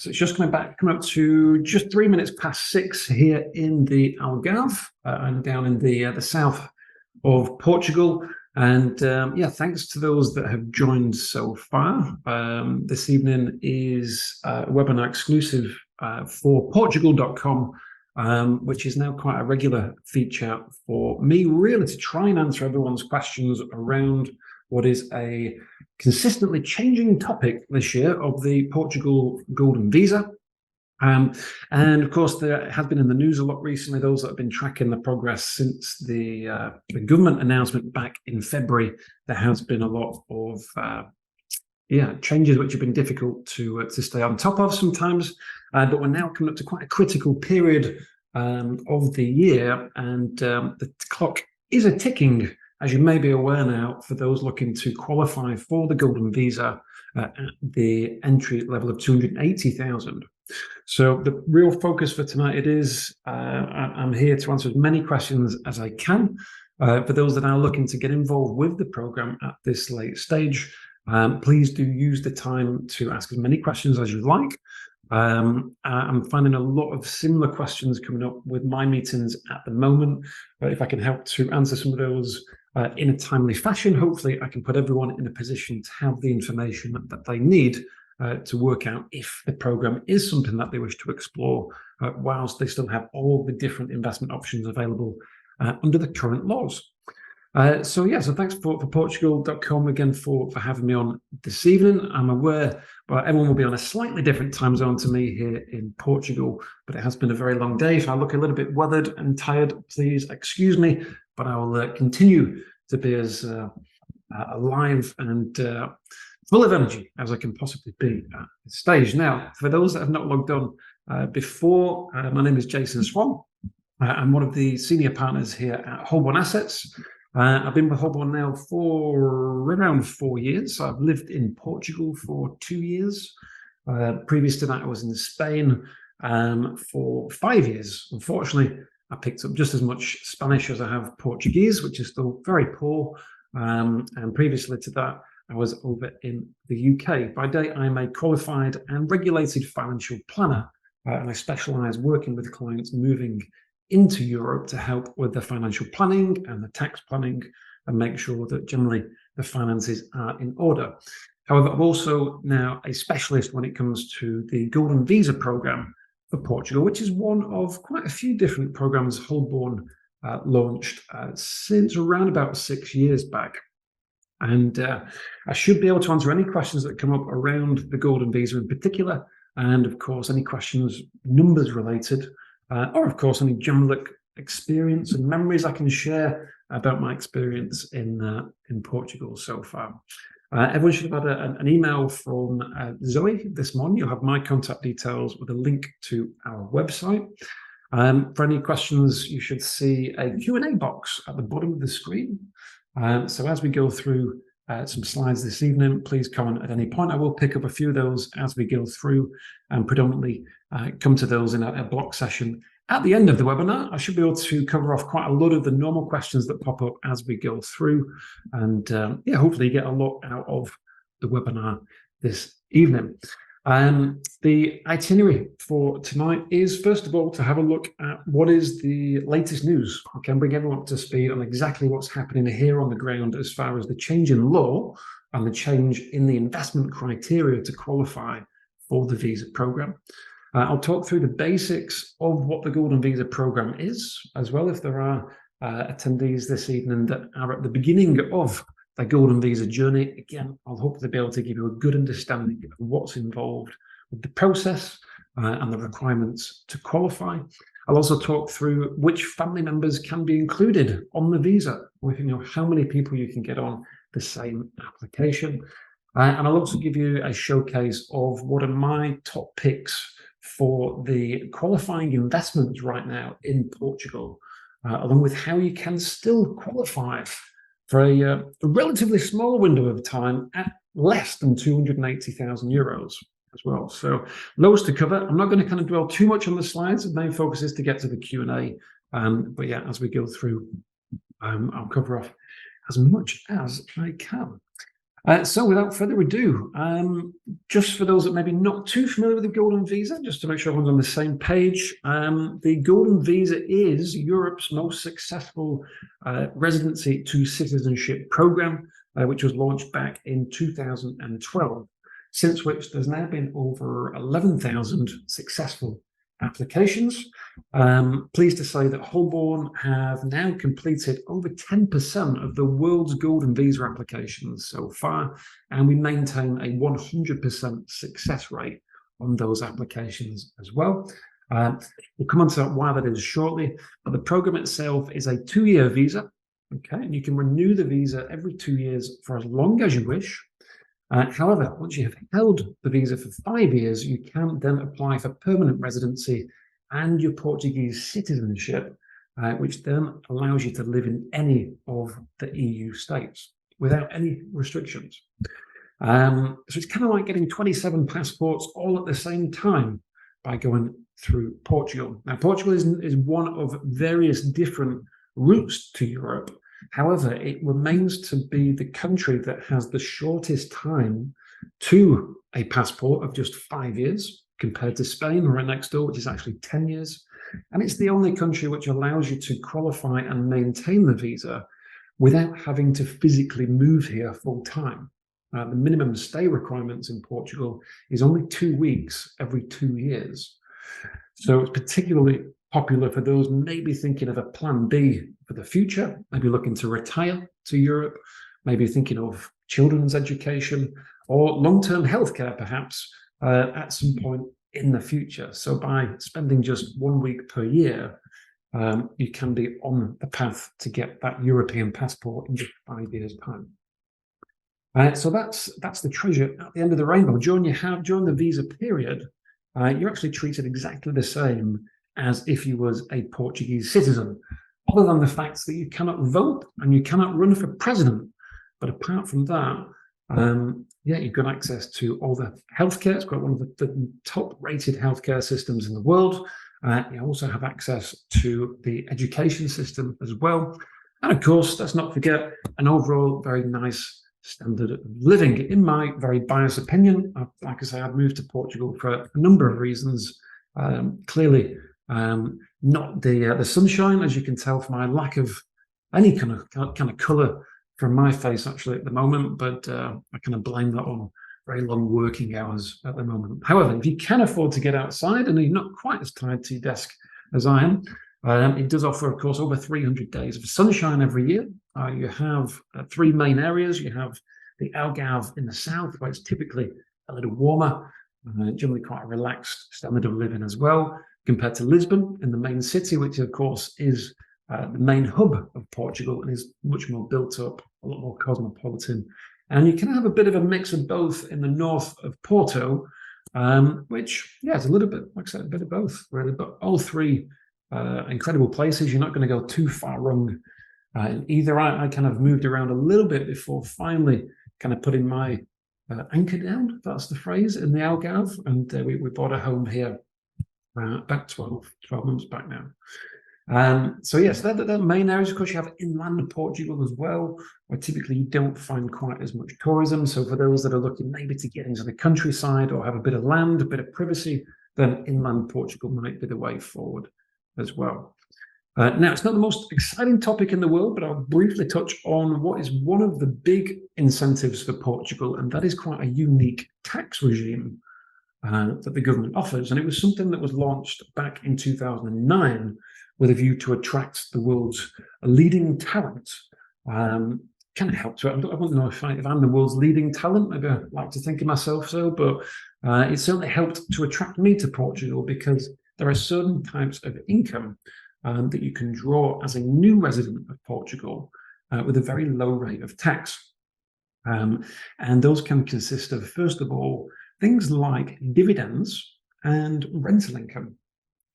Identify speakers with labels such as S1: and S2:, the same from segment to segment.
S1: So it's just coming up to just 3 minutes past 6 here in the Algarve and down in the south of Portugal. And thanks to those that have joined so far. This evening is a webinar exclusive for portugal.com, which is now quite a regular feature for me, really, to try and answer everyone's questions around what is a consistently changing topic this year of the Portugal Golden Visa. And of course, there has been in the news a lot recently, those that have been tracking the progress since the government announcement back in February. There has been a lot of changes which have been difficult to stay on top of sometimes. But we're now coming up to quite a critical period of the year, and the clock is a ticking, as you may be aware now, for those looking to qualify for the Golden Visa at the entry level of 280,000. So the real focus for tonight, it is, I'm here to answer as many questions as I can. For those that are looking to get involved with the program at this late stage, please do use the time to ask as many questions as you like. I'm finding a lot of similar questions coming up with my meetings at the moment. But if I can help to answer some of those in a timely fashion, hopefully I can put everyone in a position to have the information that they need to work out if the program is something that they wish to explore, whilst they still have all the different investment options available under the current laws. So thanks for portugal.com again for having me on this evening. I'm aware everyone will be on a slightly different time zone to me here in Portugal, but it has been a very long day. If I look a little bit weathered and tired, please excuse me, but I will continue to be as alive and full of energy as I can possibly be at this stage. Now, for those that have not logged on before, my name is Jason Swan. I'm one of the senior partners here at Holborn Assets. I've been with Holborn now for around 4 years. I've lived in Portugal for 2 years. Previous to that, I was in Spain for 5 years. Unfortunately, I picked up just as much Spanish as I have Portuguese, which is still very poor. And previously to that, I was over in the UK. By day, I'm a qualified and regulated financial planner, and I specialise working with clients moving into Europe to help with the financial planning and the tax planning and make sure that generally the finances are in order. However, I'm also now a specialist when it comes to the Golden Visa program for Portugal, which is one of quite a few different programs Holborn launched since around about 6 years back. And I should be able to answer any questions that come up around the Golden Visa in particular, and of course any questions numbers related, or of course any general experience and memories I can share about my experience in Portugal so far. Everyone should have had an email from Zoe this morning. You'll have my contact details with a link to our website. For any questions, you should see a Q&A box at the bottom of the screen. So as we go through some slides this evening, please comment at any point. I will pick up a few of those as we go through and predominantly come to those in a block session. At the end of the webinar, I should be able to cover off quite a lot of the normal questions that pop up as we go through. And hopefully you get a lot out of the webinar this evening. The itinerary for tonight is, first of all, to have a look at what is the latest news. I can bring everyone up to speed on exactly what's happening here on the ground as far as the change in law and the change in the investment criteria to qualify for the visa program. I'll talk through the basics of what the Golden Visa program is, as well if there are attendees this evening that are at the beginning of the Golden Visa journey. Again, I'll hopefully be able to give you a good understanding of what's involved with the process and the requirements to qualify. I'll also talk through which family members can be included on the visa, with how many people you can get on the same application. And I'll also give you a showcase of what are my top picks for the qualifying investments right now in Portugal, along with how you can still qualify for a relatively small window of time at less than 280,000 euros as well. So loads to cover. I'm not going to kind of dwell too much on the slides. The main focus is to get to the Q&A. But yeah, as we go through, I'll cover off as much as I can. So without further ado, just for those that may be not too familiar with the Golden Visa, just to make sure everyone's on the same page, the Golden Visa is Europe's most successful residency to citizenship program, which was launched back in 2012, since which there's now been over 11,000 successful applications. Pleased to say that Holborn have now completed over 10% of the world's Golden Visa applications so far, and we maintain a 100% success rate on those applications as well. We'll come on to why that is shortly, but the program itself is a 2-year visa, okay, and you can renew the visa every 2 years for as long as you wish. However, once you have held the visa for 5 years, you can then apply for permanent residency and your Portuguese citizenship, which then allows you to live in any of the EU states without any restrictions. So it's kind of like getting 27 passports all at the same time by going through Portugal. Now, Portugal is one of various different routes to Europe. However, it remains to be the country that has the shortest time to a passport of just 5 years, compared to Spain, right next door, which is actually 10 years. And it's the only country which allows you to qualify and maintain the visa without having to physically move here full time. The minimum stay requirements in Portugal is only 2 weeks every 2 years. So it's particularly popular for those maybe thinking of a plan B for the future, maybe looking to retire to Europe, maybe thinking of children's education or long-term healthcare perhaps at some point in the future. So by spending just 1 week per year, you can be on the path to get that European passport in just 5 years' time. So that's the treasure at the end of the rainbow. During the visa period, you're actually treated exactly the same as if you was a Portuguese citizen, other than the fact that you cannot vote and you cannot run for president. But apart from that, you've got access to all the healthcare. It's got one of the top-rated healthcare systems in the world. You also have access to the education system as well. And of course, let's not forget an overall very nice standard of living. In my very biased opinion, like I say, I've moved to Portugal for a number of reasons. Clearly, not the sunshine, as you can tell from my lack of any kind of colour from my face actually at the moment, but I kind of blame that on very long working hours at the moment. However, if you can afford to get outside and you're not quite as tied to your desk as I am, it does offer, of course, over 300 days of sunshine every year. You have 3 main areas. You have the Algarve in the south, where it's typically a little warmer, generally quite a relaxed standard of living as well, compared to Lisbon in the main city, which of course is the main hub of Portugal and is much more built up, a lot more cosmopolitan. And you can have a bit of a mix of both in the north of Porto, which, it's a little bit, like I said, a bit of both, really. But all 3 incredible places. You're not going to go too far wrong in either. I kind of moved around a little bit before finally kind of putting my anchor down, if that's the phrase, in the Algarve. And we bought a home here about 12 months back now. So yes, they're the main areas. Of course, you have inland Portugal as well, where typically you don't find quite as much tourism. So for those that are looking maybe to get into the countryside or have a bit of land, a bit of privacy, then inland Portugal might be the way forward as well. Now, it's not the most exciting topic in the world, but I'll briefly touch on what is one of the big incentives for Portugal, and that is quite a unique tax regime that the government offers. And it was something that was launched back in 2009 with a view to attract the world's leading talent. Kind of helped. I wouldn't know if I'm the world's leading talent. Maybe I like to think of myself so, but it certainly helped to attract me to Portugal because there are certain types of income that you can draw as a new resident of Portugal with a very low rate of tax. And those can consist of, first of all, things like dividends and rental income.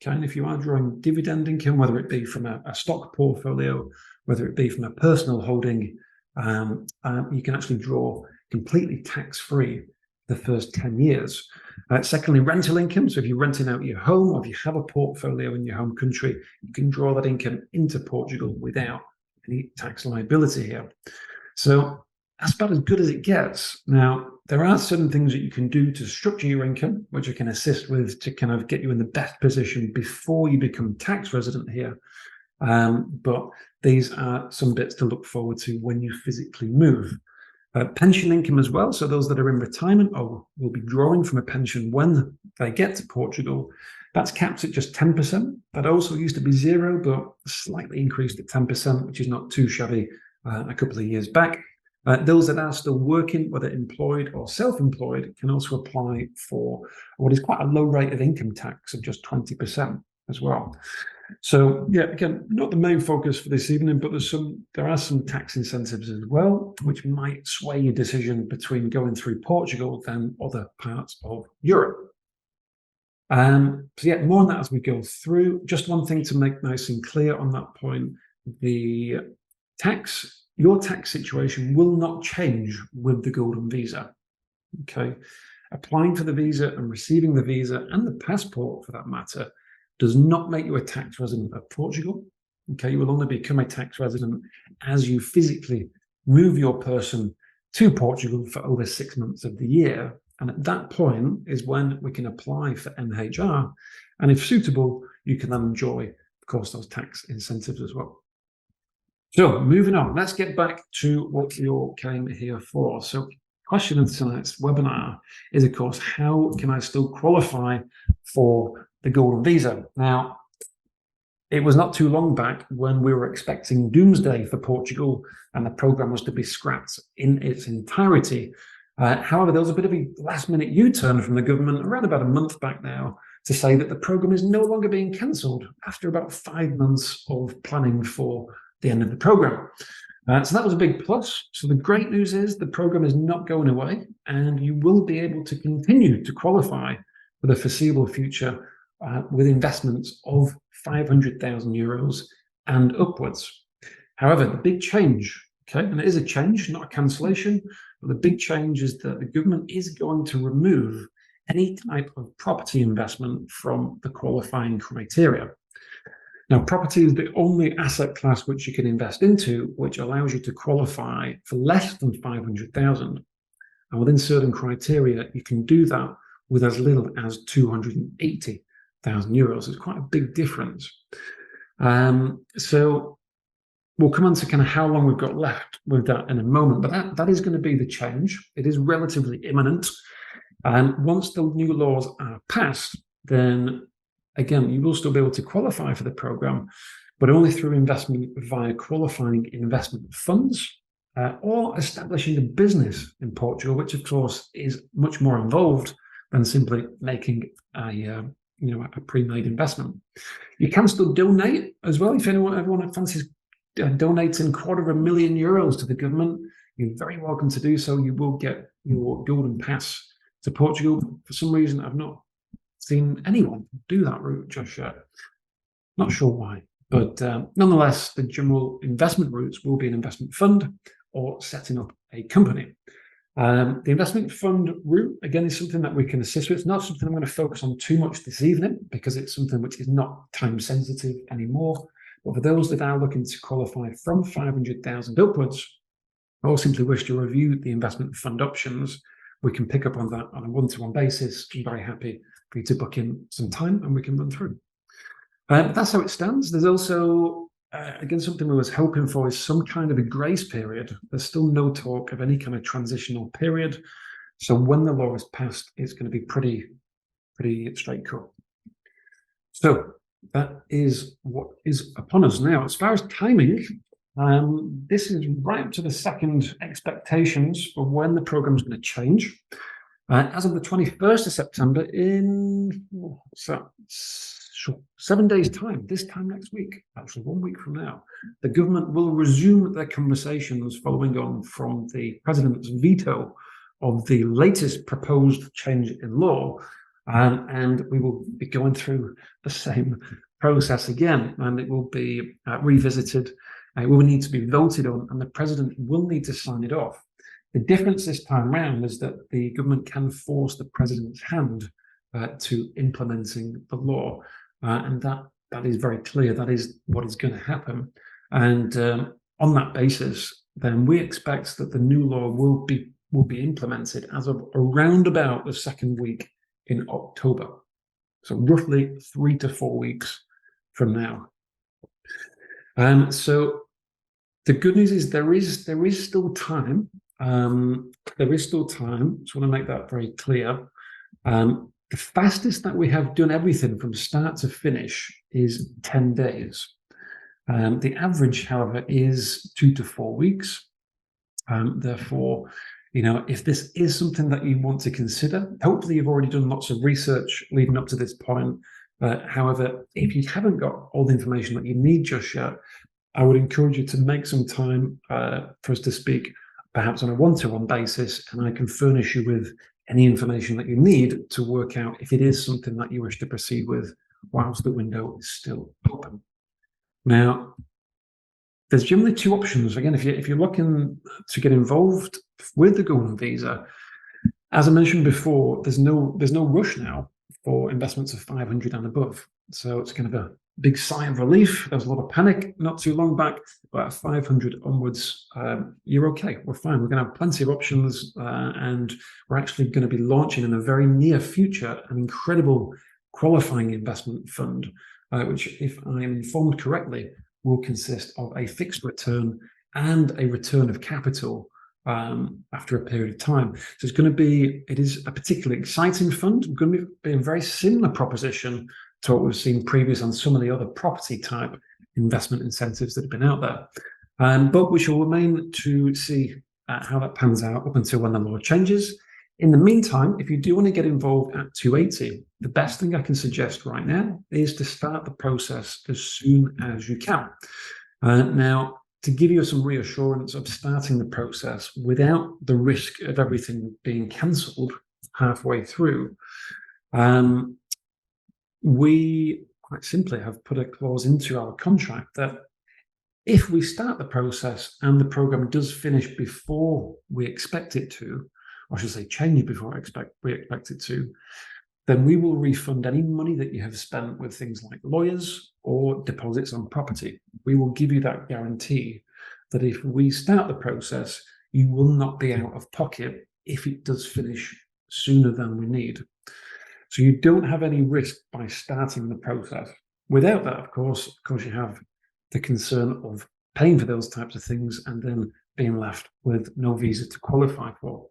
S1: Okay, and if you are drawing dividend income, whether it be from a stock portfolio, whether it be from a personal holding, you can actually draw completely tax-free the first 10 years. Secondly, rental income. So if you're renting out your home or if you have a portfolio in your home country, you can draw that income into Portugal without any tax liability here. So that's about as good as it gets. Now, there are certain things that you can do to structure your income, which I can assist with to kind of get you in the best position before you become tax resident here. But these are some bits to look forward to when you physically move. Pension income as well. So those that are in retirement or will be drawing from a pension when they get to Portugal, that's capped at just 10%. That also used to be 0, but slightly increased at 10%, which is not too shabby a couple of years back. Those that are still working, whether employed or self-employed, can also apply for what is quite a low rate of income tax of just 20% as well. So yeah, again, not the main focus for this evening, but there are some tax incentives as well, which might sway your decision between going through Portugal than other parts of Europe. So yeah, more on that as we go through. Just one thing to make nice and clear on that point: your tax situation will not change with the Golden Visa. Okay, applying for the visa and receiving the visa and the passport, for that matter, does not make you a tax resident of Portugal. Okay, you will only become a tax resident as you physically move your person to Portugal for over 6 months of the year. And at that point is when we can apply for NHR. And if suitable, you can then enjoy, of course, those tax incentives as well. So moving on, let's get back to what you all came here for. So question of tonight's webinar is, of course, how can I still qualify for the Golden Visa? Now, it was not too long back when we were expecting doomsday for Portugal and the program was to be scrapped in its entirety. However, there was a bit of a last-minute U-turn from the government around about a month back now to say that the program is no longer being cancelled after about 5 months of planning for the end of the program. So that was a big plus. So the great news is the program is not going away, and you will be able to continue to qualify for the foreseeable future with investments of 500,000 euros and upwards. However, the big change, okay, and it is a change, not a cancellation, but the big change is that the government is going to remove any type of property investment from the qualifying criteria. Now, property is the only asset class which you can invest into, which allows you to qualify for less than 500,000. And within certain criteria, you can do that with as little as 280,000 euros. It's quite a big difference. So we'll come on to kind of how long we've got left with that in a moment, but that is going to be the change. It is relatively imminent. And once the new laws are passed, then again, you will still be able to qualify for the program, but only through investment via qualifying investment funds or establishing a business in Portugal, which of course is much more involved than simply making a pre-made investment. You can still donate as well. If everyone fancies donating €250,000 to the government, you're very welcome to do so. You will get your golden pass to Portugal. For some reason, I've not seen anyone do that route just yet. Not sure why, but nonetheless, the general investment routes will be an investment fund or setting up a company. The investment fund route, again, is something that we can assist with. It's not something I'm going to focus on too much this evening because it's something which is not time sensitive anymore. But for those that are looking to qualify from 500,000 upwards, or simply wish to review the investment fund options, we can pick up on that on a one-to-one basis. I'm very happy for you to book in some time and we can run through. That's how it stands. There's also, again, something we was hoping for is some kind of a grace period. There's still no talk of any kind of transitional period. So when the law is passed, it's going to be pretty straight cut. So that is what is upon us now. As far as timing, this is right up to the second expectations for when the program is going to change. As of the 21st of September, in 7 days' time, this time next week, actually 1 week from now, the government will resume their conversations following on from the president's veto of the latest proposed change in law. And we will be going through the same process again, and it will be revisited. It will need to be voted on, and the president will need to sign it off. The difference this time around is that the government can force the president's hand to implementing the law, and that is very clear. That is what is going to happen. And on that basis, then we expect that the new law will be implemented as of around about the second week in October. So roughly 3 to 4 weeks from now. So the good news is there is still time. There is still time. Just want to make that very clear. The fastest that we have done everything from start to finish is 10 days. The average, however, is 2 to 4 weeks. Therefore, if this is something that you want to consider, hopefully you've already done lots of research leading up to this point. However, if you haven't got all the information that you need just yet, I would encourage you to make some time for us to speak, perhaps on a one-to-one basis, and I can furnish you with any information that you need to work out if it is something that you wish to proceed with whilst the window is still open. Now, there's generally 2 options. Again, if you're looking to get involved with the Golden Visa, as I mentioned before, there's no rush now for investments of 500 and above. So it's kind of a big sigh of relief. There was a lot of panic not too long back, but at 500 onwards, you're okay. We're fine. We're going to have plenty of options, and we're actually going to be launching in a very near future an incredible qualifying investment fund, which, if I am informed correctly, will consist of a fixed return and a return of capital after a period of time. So it is a particularly exciting fund. It's going to be a very similar proposition to what we've seen previous on some of the other property type investment incentives that have been out there. But we shall remain to see how that pans out up until when the law changes. In the meantime, if you do want to get involved at 280, the best thing I can suggest right now is to start the process as soon as you can. Now, to give you some reassurance of starting the process without the risk of everything being cancelled halfway through, we quite simply have put a clause into our contract that if we start the process and the program does finish before we expect it to, or I should say change before we expect it to, then we will refund any money that you have spent with things like lawyers or deposits on property. We will give you that guarantee that if we start the process, you will not be out of pocket if it does finish sooner than we need. So you don't have any risk by starting the process. Without that, of course, you have the concern of paying for those types of things and then being left with no visa to qualify for.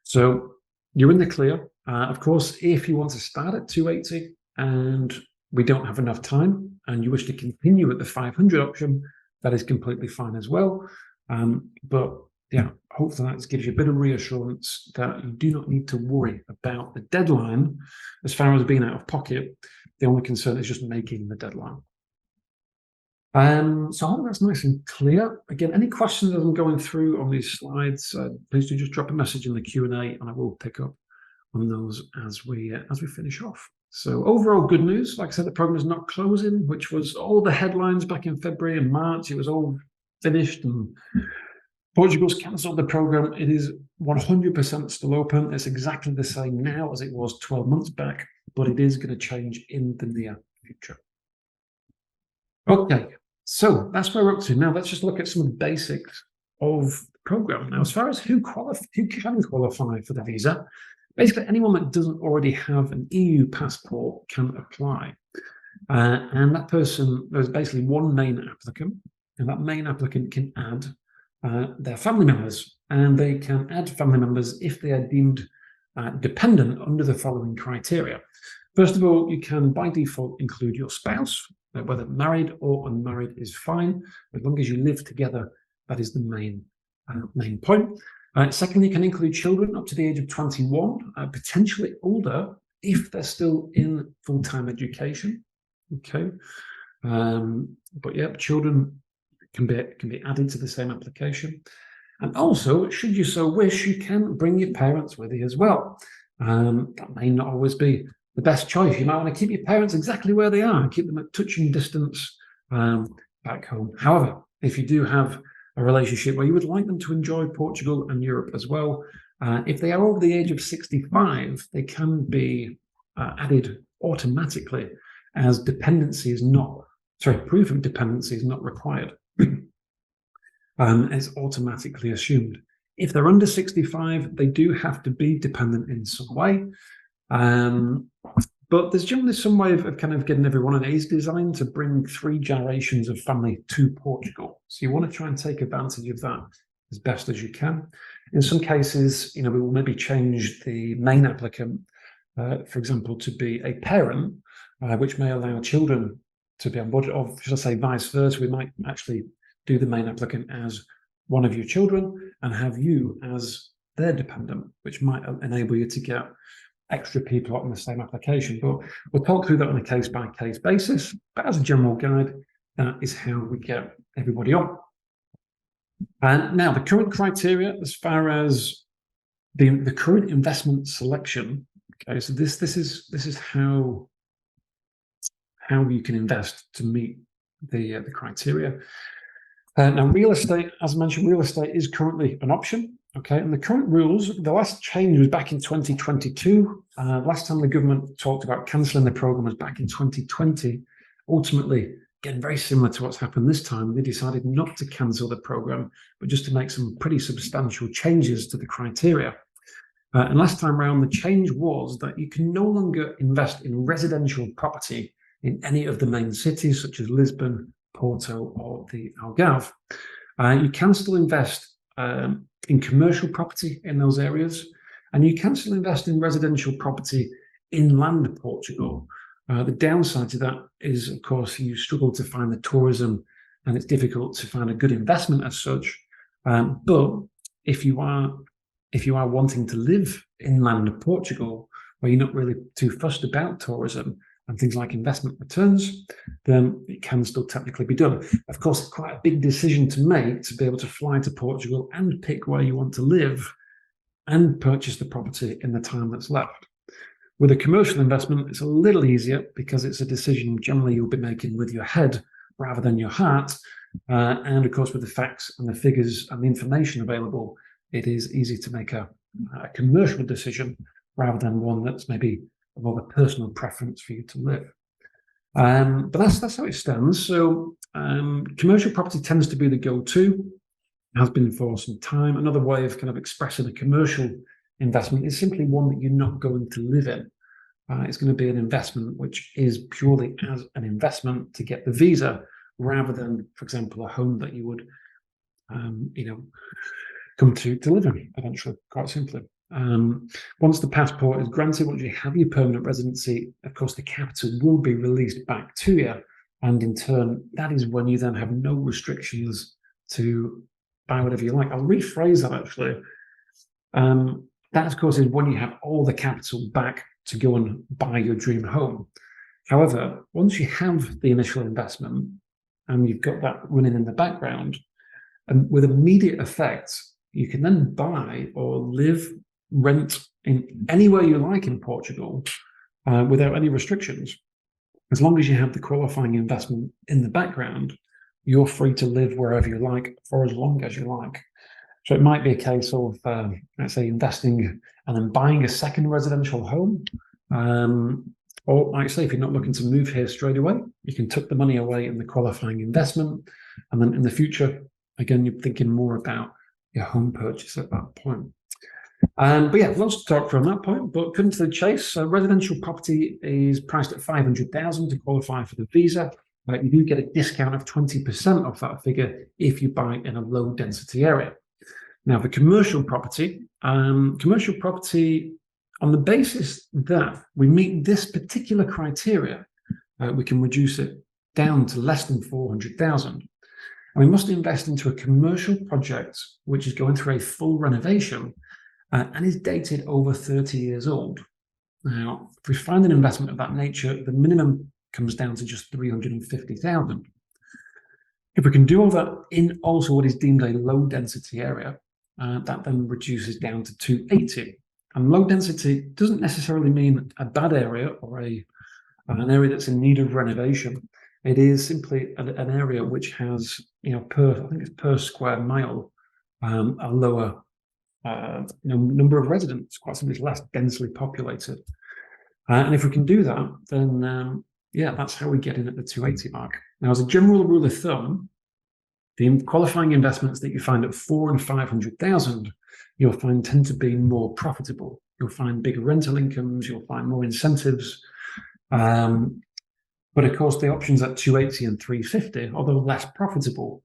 S1: So you're in the clear. Of course, if you want to start at 280 and we don't have enough time and you wish to continue at the 500 option, that is completely fine as well. But yeah, hopefully that gives you a bit of reassurance that you do not need to worry about the deadline as far as being out of pocket. The only concern is just making the deadline. So I hope that's nice and clear. Again, any questions as I'm going through on these slides, please do just drop a message in the Q&A and I will pick up on those as we finish off. So overall good news. Like I said, the program is not closing, which was all the headlines back in February and March. It was all finished and Portugal's cancelled the program. It is 100% still open. It's exactly the same now as it was 12 months back, but it is going to change in the near future. Okay, so that's where we're up to. Now let's just look at some of the basics of the program. Now, as far as who can qualify for the visa, basically anyone that doesn't already have an EU passport can apply. And that person, there's basically one main applicant, and that main applicant can add their family members, and they can add family members if they are deemed dependent under the following criteria. First of all, you can by default include your spouse, whether married or unmarried is fine, as long as you live together. That is the main point. Secondly, you can include children up to the age of 21, potentially older if they're still in full-time education. Okay, but yeah, children can be added to the same application. And also, should you so wish, you can bring your parents with you as well. That may not always be the best choice. You might want to keep your parents exactly where they are, keep them at touching distance back home. However, if you do have a relationship where you would like them to enjoy Portugal and Europe as well, if they are over the age of 65, they can be added automatically as proof of dependency is not required. It's automatically assumed. If they're under 65, they do have to be dependent in some way. But there's generally some way of kind of getting everyone, and it is designed to bring 3 generations of family to Portugal. So you want to try and take advantage of that as best as you can. In some cases, we will maybe change the main applicant, for example, to be a parent, which may allow children to be on board, or should I say vice versa. We might actually do the main applicant as one of your children and have you as their dependent, which might enable you to get extra people on the same application. But we'll talk through that on a case-by-case basis. But as a general guide, that is how we get everybody on. And now the current criteria as far as the current investment selection. Okay, so this is how you can invest to meet the criteria. Now, real estate, as I mentioned, real estate is currently an option. Okay, and the current rules, the last change was back in 2022. Last time the government talked about cancelling the program was back in 2020. Ultimately, again, very similar to what's happened this time, they decided not to cancel the program, but just to make some pretty substantial changes to the criteria. And last time around, the change was that you can no longer invest in residential property in any of the main cities, such as Lisbon, Porto, or the Algarve. You can still invest in commercial property in those areas, and you can still invest in residential property inland Portugal. The downside to that is, of course, you struggle to find the tourism, and it's difficult to find a good investment as such. But if you are wanting to live inland Portugal, where you're not really too fussed about tourism and things like investment returns, then it can still technically be done. Of course, it's quite a big decision to make to be able to fly to Portugal and pick where you want to live and purchase the property in the time that's left. With a commercial investment, it's a little easier because it's a decision generally you'll be making with your head rather than your heart. And of course, with the facts and the figures and the information available, it is easy to make a commercial decision rather than one that's maybe of a personal preference for you to live. But that's how it stands. So commercial property tends to be the go-to, has been for some time. Another way of kind of expressing a commercial investment is simply one that you're not going to live in. It's going to be an investment which is purely as an investment to get the visa, rather than, for example, a home that you would, come to live in eventually, quite simply. Once the passport is granted, once you have your permanent residency, of course, the capital will be released back to you. And in turn, that is when you then have no restrictions to buy whatever you like. I'll rephrase that actually. That, of course, is when you have all the capital back to go and buy your dream home. However, once you have the initial investment and you've got that running in the background, and with immediate effect, you can then buy or live, rent in anywhere you like in Portugal without any restrictions. As long as you have the qualifying investment in the background, you're free to live wherever you like for as long as you like. So it might be a case of, let's say, investing and then buying a second residential home. Or like I say, if you're not looking to move here straight away, you can tuck the money away in the qualifying investment. And then in the future, again, you're thinking more about your home purchase at that point. But yeah, lots to talk from that point, but cutting to the chase, residential property is priced at 500,000 to qualify for the visa. You do get a discount of 20% off that figure if you buy in a low density area. Now, for commercial property on the basis that we meet this particular criteria, we can reduce it down to less than 400,000. And we must invest into a commercial project which is going through a full renovation and is dated over 30 years old. Now, if we find an investment of that nature, the minimum comes down to just 350,000. If we can do all that in also what is deemed a low density area, that then reduces down to 280. And low density doesn't necessarily mean a bad area or an area that's in need of renovation. It is simply an area which has, I think it's per square mile, a lower number of residents, quite simply less densely populated. And if we can do that, then that's how we get in at the 280 mark. Now, as a general rule of thumb, The qualifying investments that you find at 400,000 and 500,000, you'll find tend to be more profitable. You'll find bigger rental incomes, you'll find more incentives. But of course, the options at 280 and 350, although less profitable,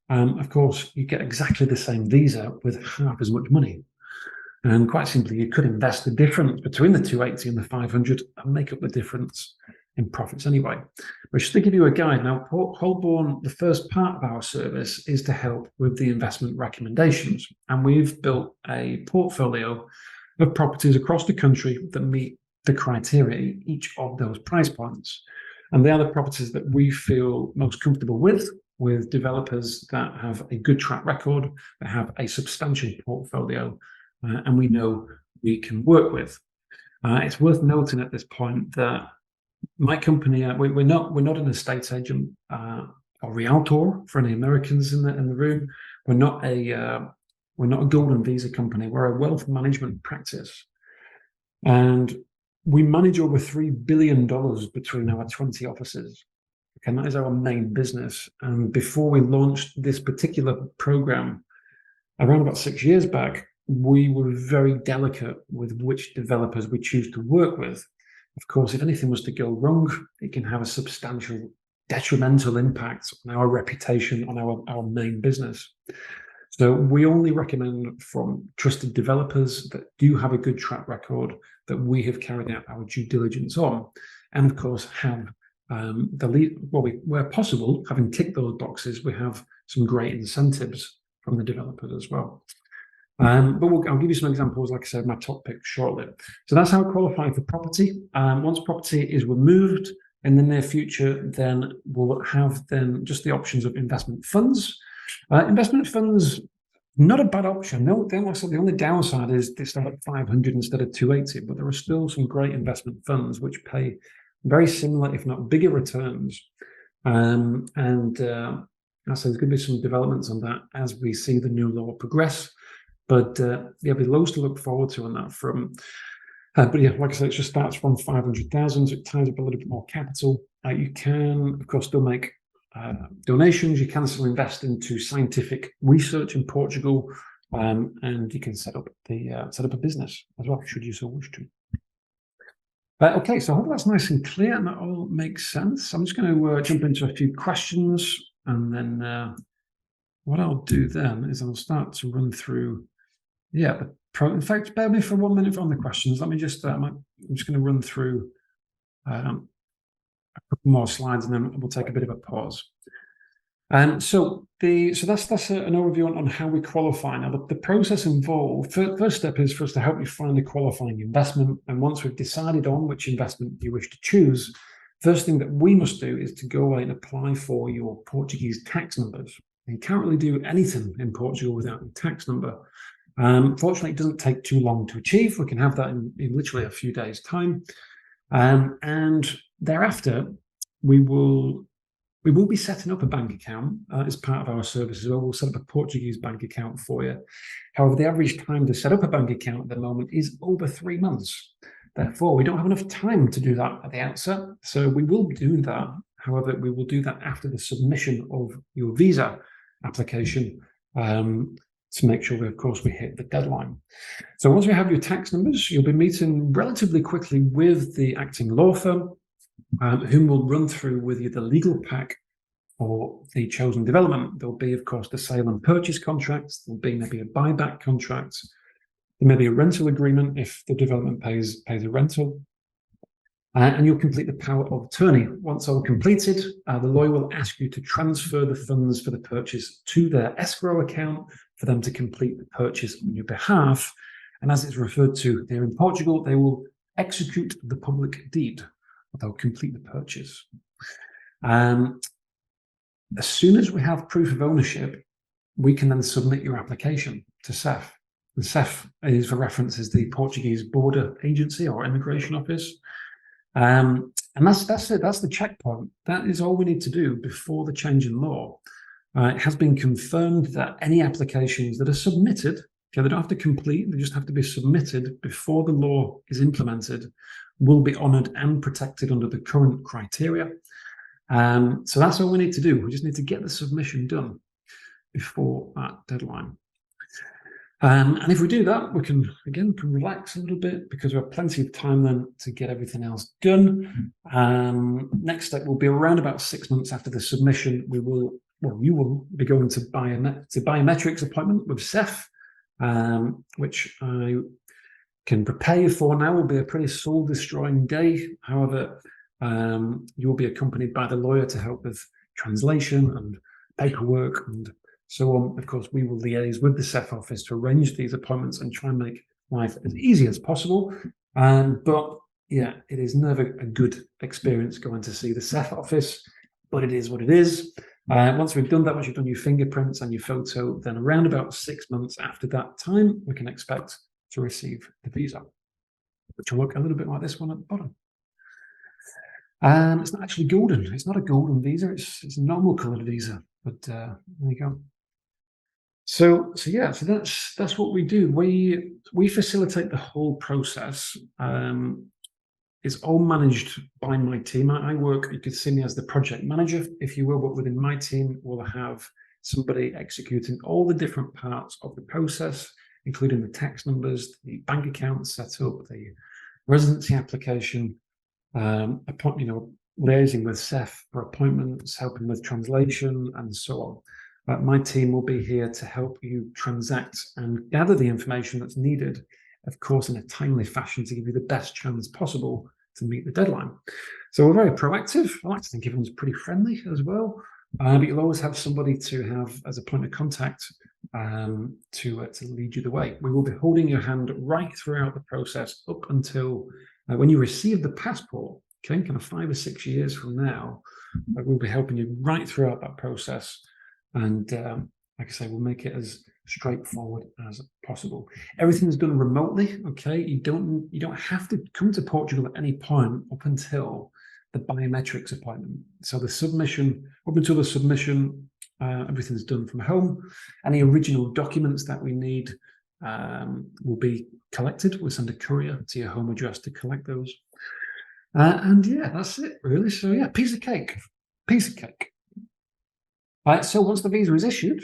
S1: of course, you get exactly the same visa with half as much money. And quite simply, you could invest the difference between the 280 and the 500 and make up the difference in profits anyway. But just to give you a guide, now, Holborn, the first part of our service is to help with the investment recommendations. And we've built a portfolio of properties across the country that meet the criteria, each of those price points. And they are the properties that we feel most comfortable with developers that have a good track record, that have a substantial portfolio, and we know we can work with. It's worth noting at this point that my company, we're not an estate agent or realtor for any Americans in the room. We're not a golden visa company. We're a wealth management practice, and we manage over $3 billion between our 20 offices. Okay, that is our main business. And before we launched this particular program, around about 6 years back, we were very delicate with which developers we choose to work with. Of course, if anything was to go wrong, it can have a substantial detrimental impact on our reputation, on our main business. So we only recommend from trusted developers that do have a good track record, that we have carried out our due diligence on, and of course have where possible, having ticked those boxes, we have some great incentives from the developers as well. But I'll give you some examples, like I said, my top picks shortly. So that's how I qualify for property. Once property is removed in the near future, then we'll have just the options of investment funds. Investment funds, not a bad option. No, the only downside is they start at 500 instead of 280, but there are still some great investment funds which pay very similar, if not bigger returns. So there's going to be some developments on that as we see the new law progress. But there'll be loads to look forward to on that front. But yeah, like I said, it just starts from 500,000, so it ties up a little bit more capital. You can, of course, still make donations. You can still invest into scientific research in Portugal, and you can set up a business as well, should you so wish to. Okay, so I hope that's nice and clear, and that all makes sense. I'm just going to jump into a few questions, and then what I'll do then is I'll start to run through. In fact, bear with me for 1 minute on the questions. Let me just, I'm just going to run through a couple more slides, and then we'll take a bit of a pause. So that's an overview on how we qualify. Now, the process involved, first step is for us to help you find a qualifying investment. And once we've decided on which investment you wish to choose, first thing that we must do is to go away and apply for your Portuguese tax numbers. You can't really do anything in Portugal without a tax number. Fortunately, it doesn't take too long to achieve. We can have that in literally a few days' time. And thereafter, we will be setting up a bank account as part of our services. We'll set up a Portuguese bank account for you. However, the average time to set up a bank account at the moment is over 3 months. Therefore, we don't have enough time to do that at the outset. So we will be doing that. However, we will do that after the submission of your visa application, to make sure we hit the deadline. So once we have your tax numbers, you'll be meeting relatively quickly with the acting law firm, whom will run through with you the legal pack for the chosen development. There'll be, of course, the sale and purchase contracts. There'll be maybe a buyback contract. There may be a rental agreement if the development pays a rental. And you'll complete the power of attorney. Once all completed, the lawyer will ask you to transfer the funds for the purchase to their escrow account for them to complete the purchase on your behalf. And as it's referred to there in Portugal, they will execute the public deed. They'll complete the purchase. As soon as we have proof of ownership, we can then submit your application to CEF. The CEF, is for reference, is the Portuguese Border Agency or Immigration Office. And that's it. That's the checkpoint. That is all we need to do before the change in law. It has been confirmed that any applications that are submitted, they don't have to complete, they just have to be submitted before the law is implemented, will be honoured and protected under the current criteria. So that's all we need to do. We just need to get the submission done. before that deadline. And if we do that, we can relax a little bit because we have plenty of time then to get everything else done. Next step will be around about 6 months after the submission. You will be going to biometrics appointment with Seth, which I can prepare you for now. Will be a pretty soul-destroying day. However, you will be accompanied by the lawyer to help with translation and paperwork and so on. Of course, we will liaise with the Seth office to arrange these appointments and try and make life as easy as possible. But yeah, it is never a good experience going to see the Seth office, but it is what it is. Once we've done that, once you've done your fingerprints and your photo, then around about 6 months after that time, we can expect to receive the visa, which will look a little bit like this one at the bottom. It's not actually golden. It's not a golden visa. It's a normal coloured visa. But there you go. So that's what we do. We facilitate the whole process. It's all managed by my team. I work, you could see me as the project manager, if you will, but within my team, we'll have somebody executing all the different parts of the process, including the tax numbers, the bank account setup, the residency application, liaising with Seth for appointments, helping with translation, and so on. My team will be here to help you transact and gather the information that's needed, of course, in a timely fashion to give you the best chance possible to meet the deadline. So we're very proactive. I like to think everyone's pretty friendly as well, but you'll always have somebody to have as a point of contact to lead you the way. We will be holding your hand right throughout the process up until when you receive the passport, okay, kind of 5 or 6 years from now. We'll be helping you right throughout that process. And like I say, we'll make it as straightforward as possible. Everything's done remotely, okay? You don't have to come to Portugal at any point up until the biometrics appointment. So the submission, up until the submission, everything's done from home. Any original documents that we need will be collected. We'll send a courier to your home address to collect those. And yeah, that's it really. So yeah, piece of cake. So once the visa is issued,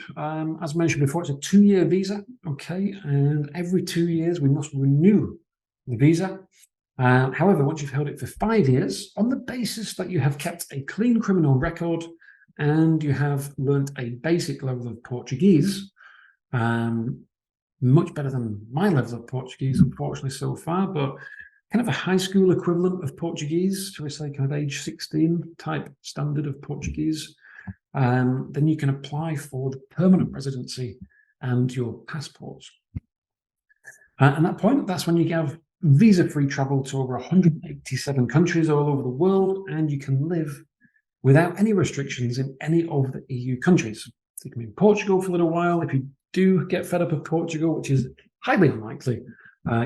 S1: as mentioned before, it's a 2-year visa, okay? And every 2 years, we must renew the visa. However, once you've held it for 5 years, on the basis that you have kept a clean criminal record and you have learnt a basic level of Portuguese, much better than my level of Portuguese, unfortunately, so far, but kind of a high school equivalent of Portuguese, shall we say, kind of age 16 type standard of Portuguese, then you can apply for the permanent residency and your passports. At that point, that's when you have visa-free travel to over 187 countries all over the world, and you can live without any restrictions in any of the EU countries. So you can be in Portugal for a little while. If you do get fed up of Portugal, which is highly unlikely,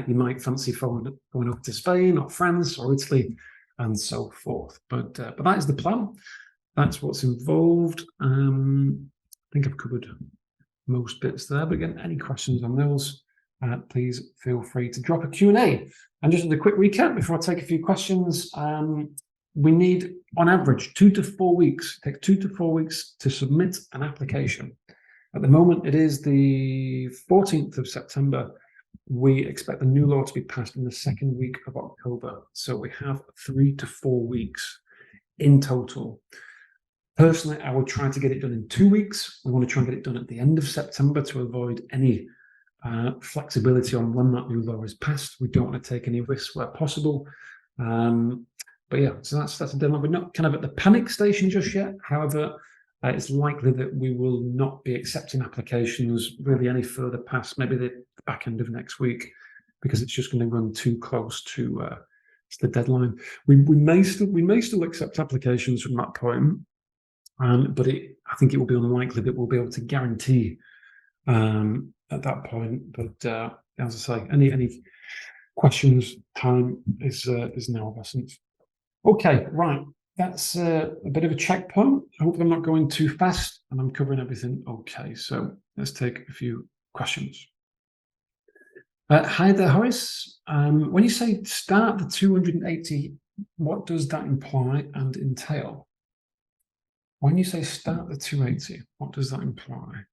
S1: you might fancy going up to Spain or France or Italy and so forth. But that is the plan. That's what's involved. I think I've covered most bits there. But again, any questions on those, please feel free to drop a Q&A. And just as a quick recap before I take a few questions, we need, on average, 2 to 4 weeks. It takes 2 to 4 weeks to submit an application. At the moment, it is the 14th of September. We expect the new law to be passed in the 2nd week of October. So we have 3 to 4 weeks in total. Personally, I would try to get it done in 2 weeks. We want to try and get it done at the end of September to avoid any flexibility on when that new law is passed. We don't want to take any risks where possible. But yeah, so that's a deadline. We're not kind of at the panic station just yet. However, it's likely that we will not be accepting applications really any further past maybe the back end of next week, because it's just going to run too close to the deadline. We may still accept applications from that point. But I think it will be unlikely that we'll be able to guarantee at that point. But as I say, any questions, time is now of essence. Okay, right. That's a bit of a checkpoint. I hope I'm not going too fast and I'm covering everything okay. So let's take a few questions. Hi there, Horace. When you say start the 280, what does that imply and entail? When you say start the 280, what does that imply?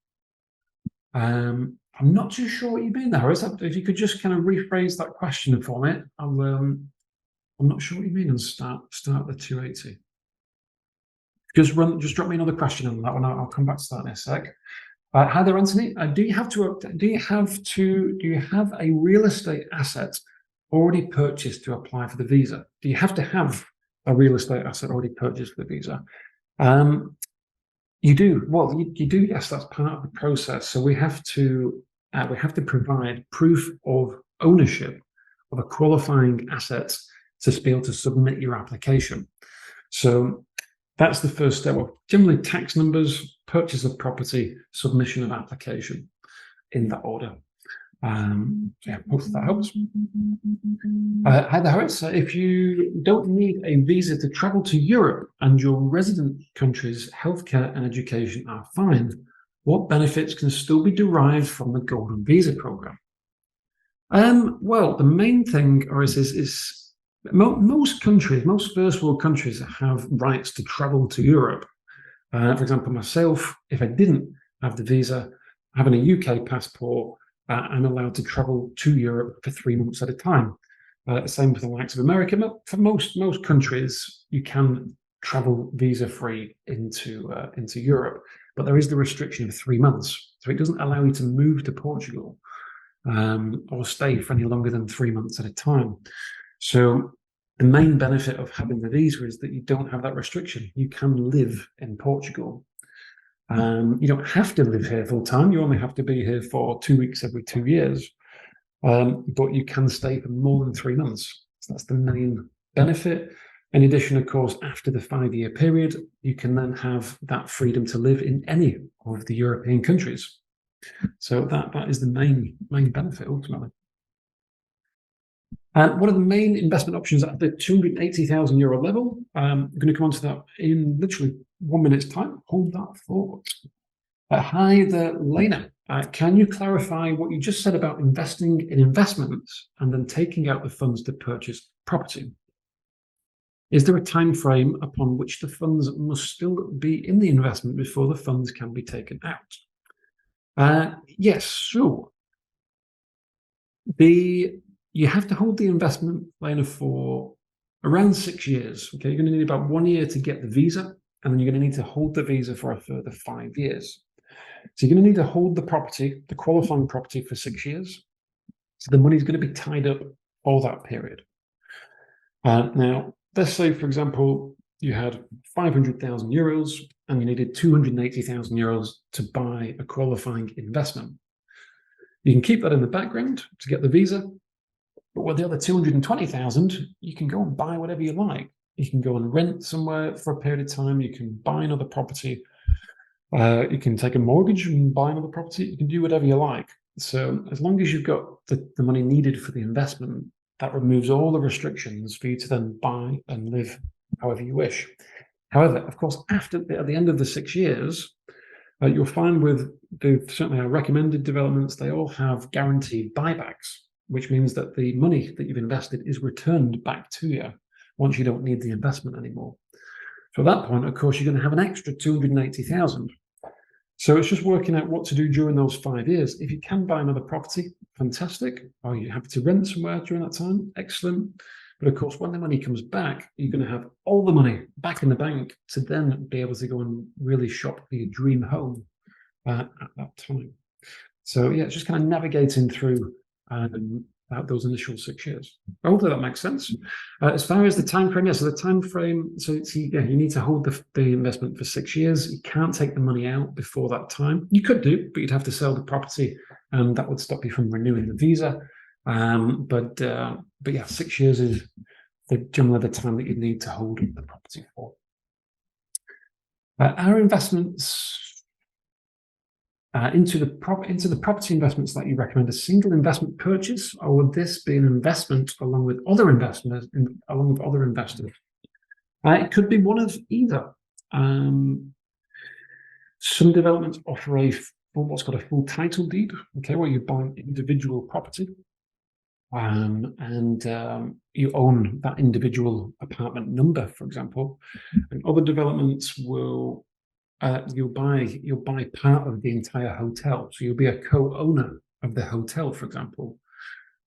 S1: I'm not too sure what you mean there. If you could just kind of rephrase that question for me, I'm not sure what you mean and start the 280. Just drop me another question on that one. I'll come back to that in a sec. Hi there, Anthony. Do you have a real estate asset already purchased to apply for the visa? Do you have to have a real estate asset already purchased for the visa? You do. Well, you do. Yes, that's part of the process. So we have to provide proof of ownership of a qualifying asset to be able to submit your application. So that's the first step. Well, generally, tax numbers, purchase of property, submission of application, in that order. Yeah, hopefully that helps. Hi there, Horace. If you don't need a visa to travel to Europe and your resident country's healthcare and education are fine, what benefits can still be derived from the Golden Visa program? Well, the main thing, Horace, is most first world countries have rights to travel to Europe. For example, myself, if I didn't have the visa, having a UK passport, I'm allowed to travel to Europe for 3 months at a time. Same for the likes of America. For most countries, you can travel visa-free into Europe, but there is the restriction of 3 months. So it doesn't allow you to move to Portugal or stay for any longer than 3 months at a time. So the main benefit of having the visa is that you don't have that restriction. You can live in Portugal. You don't have to live here full time. You only have to be here for 2 weeks every 2 years. But you can stay for more than 3 months. So that's the main benefit. In addition, of course, after the 5-year period, you can then have that freedom to live in any of the European countries. So that is the main benefit ultimately. What are the main investment options at the €280,000 level? I'm going to come on to that in literally 1 minute's time. Hold that thought. Hi there, Lena. Can you clarify what you just said about investing in investments and then taking out the funds to purchase property? Is there a time frame upon which the funds must still be in the investment before the funds can be taken out? Yes, sure. You have to hold the investment, Lena, for around 6 years. Okay, you're going to need about 1 year to get the visa, and then you're going to need to hold the visa for a further 5 years. So you're going to need to hold the property, the qualifying property, for 6 years. So the money's going to be tied up for that period. Now, let's say, for example, you had €500,000 and you needed €280,000 to buy a qualifying investment. You can keep that in the background to get the visa, but with the other 220,000, you can go and buy whatever you like. You can go and rent somewhere for a period of time. You can buy another property. You can take a mortgage and buy another property. You can do whatever you like. So as long as you've got the money needed for the investment, that removes all the restrictions for you to then buy and live however you wish. However, of course, at the end of the 6 years, you'll find with certainly our recommended developments, they all have guaranteed buybacks, which means that the money that you've invested is returned back to you once you don't need the investment anymore. So at that point, of course, you're going to have an extra 280,000. So it's just working out what to do during those 5 years. If you can buy another property, fantastic. Are you happy to rent somewhere during that time? Excellent. But of course, when the money comes back, you're going to have all the money back in the bank to then be able to go and really shop for your dream home at that time. So yeah, it's just kind of navigating through those initial 6 years. Hopefully that makes sense. As far as the time frame, yeah, so the time frame, you need to hold the investment for 6 years. You can't take the money out before that time. You could do, but you'd have to sell the property, and that would stop you from renewing the visa. But yeah, 6 years is generally the time that you need to hold the property for. Our investments into the property investments that you recommend a single investment purchase, or would this be an investment along with other investors? It could be one of either. Some developments offer what's called a full title deed, okay, where you buy an individual property, and you own that individual apartment number, for example. And other developments will you'll buy part of the entire hotel. So you'll be a co-owner of the hotel, for example.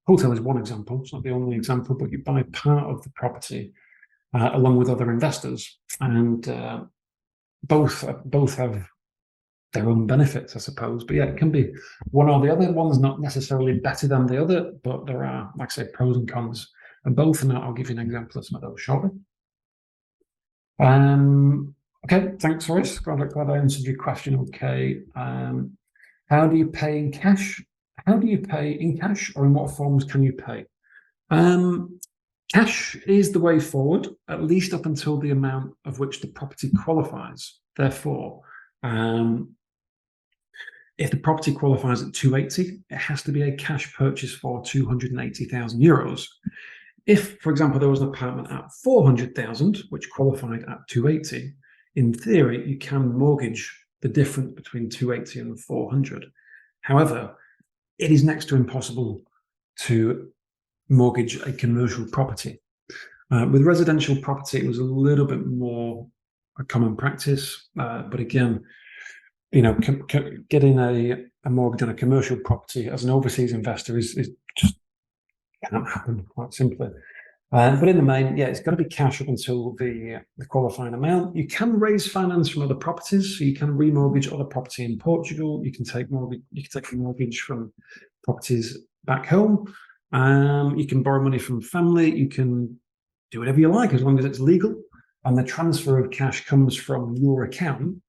S1: Hotel is one example. It's not the only example, but you buy part of the property along with other investors, and both have their own benefits, I suppose. But yeah, it can be one or the other. One's not necessarily better than the other, but there are, like I say, pros and cons of both, and I'll give you an example of some of those shortly. Okay, thanks, Horace. Glad I answered your question. Okay, how do you pay in cash? How do you pay in cash, or in what forms can you pay? Cash is the way forward, at least up until the amount of which the property qualifies. Therefore, if the property qualifies at 280, it has to be a cash purchase for 280,000 euros. If, for example, there was an apartment at 400,000, which qualified at 280, in theory, you can mortgage the difference between 280 and 400. However, it is next to impossible to mortgage a commercial property. With residential property, it was a little bit more a common practice, but again, getting a mortgage on a commercial property as an overseas investor is just can't happen, quite simply. But in the main, yeah, it's got to be cash up until the qualifying amount. You can raise finance from other properties, so you can remortgage other property in Portugal. You can take a mortgage from properties back home. You can borrow money from family. You can do whatever you like as long as it's legal, and the transfer of cash comes from your account.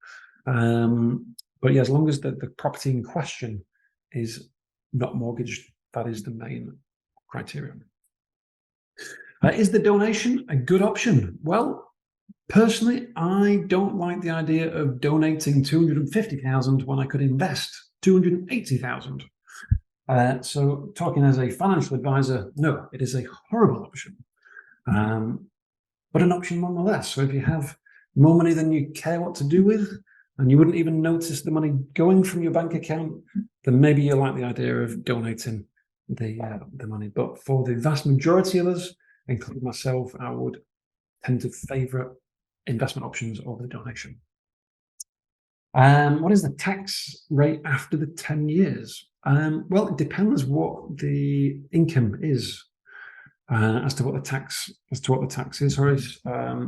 S1: But yeah, as long as the property in question is not mortgaged, that is the main criterion. Is the donation a good option? Well, personally, I don't like the idea of donating 250,000 when I could invest 280,000. So talking as a financial advisor, no, it is a horrible option, but an option nonetheless. So if you have more money than you care what to do with, and you wouldn't even notice the money going from your bank account, then maybe you like the idea of donating the money. But for the vast majority of us, including myself, I would tend to favour investment options over the donation. What is the tax rate after the 10 years? Well, it depends what the income is as to what the tax is. Sorry,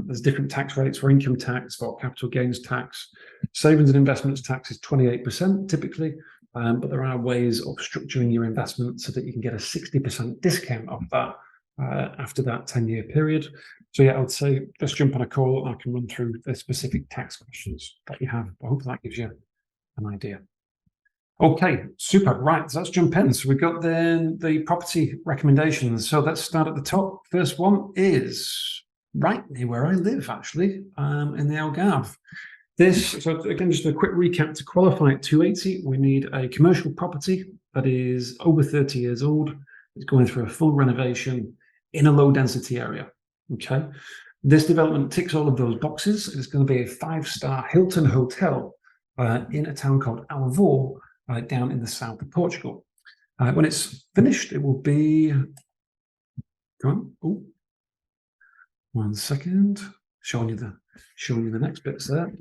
S1: there's different tax rates for income tax, for capital gains tax. Savings and investments tax is 28% typically, but there are ways of structuring your investment so that you can get a 60% discount off that after that 10-year period. So yeah, I would say just jump on a call and I can run through the specific tax questions that you have. I hope that gives you an idea. Okay, super. Right, so let's jump in. So we've got then the property recommendations. So let's start at the top. First one is right near where I live, actually, in the Algarve. So again, just a quick recap. To qualify at 280, we need a commercial property that is over 30 years old. It's going through a full renovation in a low density area. Okay, this development ticks all of those boxes. It's going to be a 5-star Hilton hotel in a town called Alvor, down in the south of Portugal. When it's finished, it will be. Go on. Oh, 1 second. Showing you the next bits there.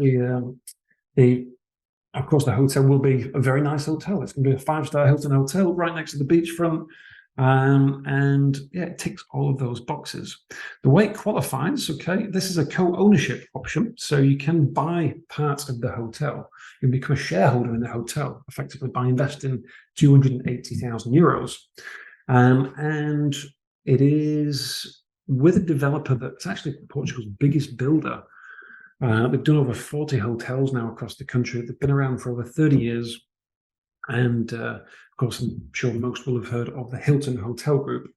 S1: Of course, the hotel will be a very nice hotel. It's going to be a 5-star Hilton hotel right next to the beachfront. And yeah, it ticks all of those boxes. The way it qualifies, okay, this is a co-ownership option. So you can buy part of the hotel. You can become a shareholder in the hotel, effectively by investing 280,000 euros. And it is with a developer that's actually Portugal's biggest builder. They've done over 40 hotels now across the country. They've been around for over 30 years. And of course, I'm sure most will have heard of the Hilton Hotel Group.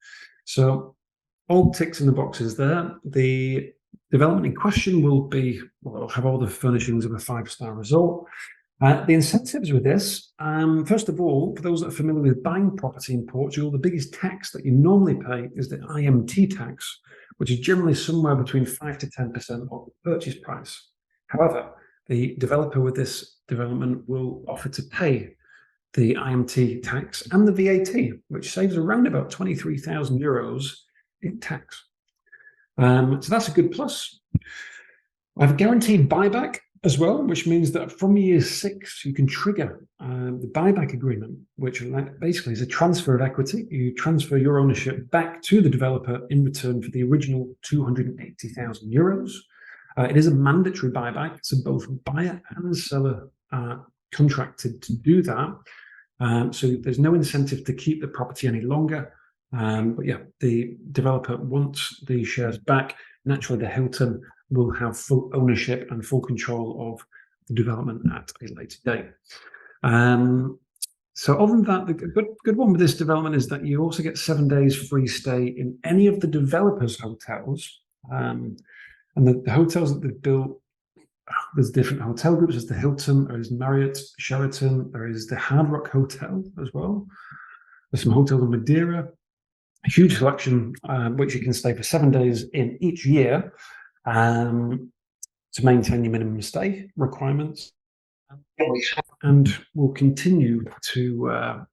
S1: So all ticks in the boxes there. The development in question will have all the furnishings of a 5-star resort. The incentives with this, first of all, for those that are familiar with buying property in Portugal, the biggest tax that you normally pay is the IMT tax, which is generally somewhere between 5 to 10% of the purchase price. However, the developer with this development will offer to pay the IMT tax and the VAT, which saves around about 23,000 euros in tax. So that's a good plus. I have a guaranteed buyback. as well, which means that from year 6, you can trigger the buyback agreement, which basically is a transfer of equity. You transfer your ownership back to the developer in return for the original €280,000. It is a mandatory buyback, so both buyer and seller are contracted to do that. So there's no incentive to keep the property any longer. But yeah, the developer wants the shares back. Naturally, the Hilton will have full ownership and full control of the development at a later date. So other than that, the good one with this development is that you also get 7 days free stay in any of the developers' hotels. And the hotels that they've built, there's different hotel groups. There's the Hilton, there is Marriott, Sheraton, there is the Hard Rock Hotel as well. There's some hotels in Madeira. A huge selection, which you can stay for 7 days in each year to maintain your minimum stay requirements. And we'll continue to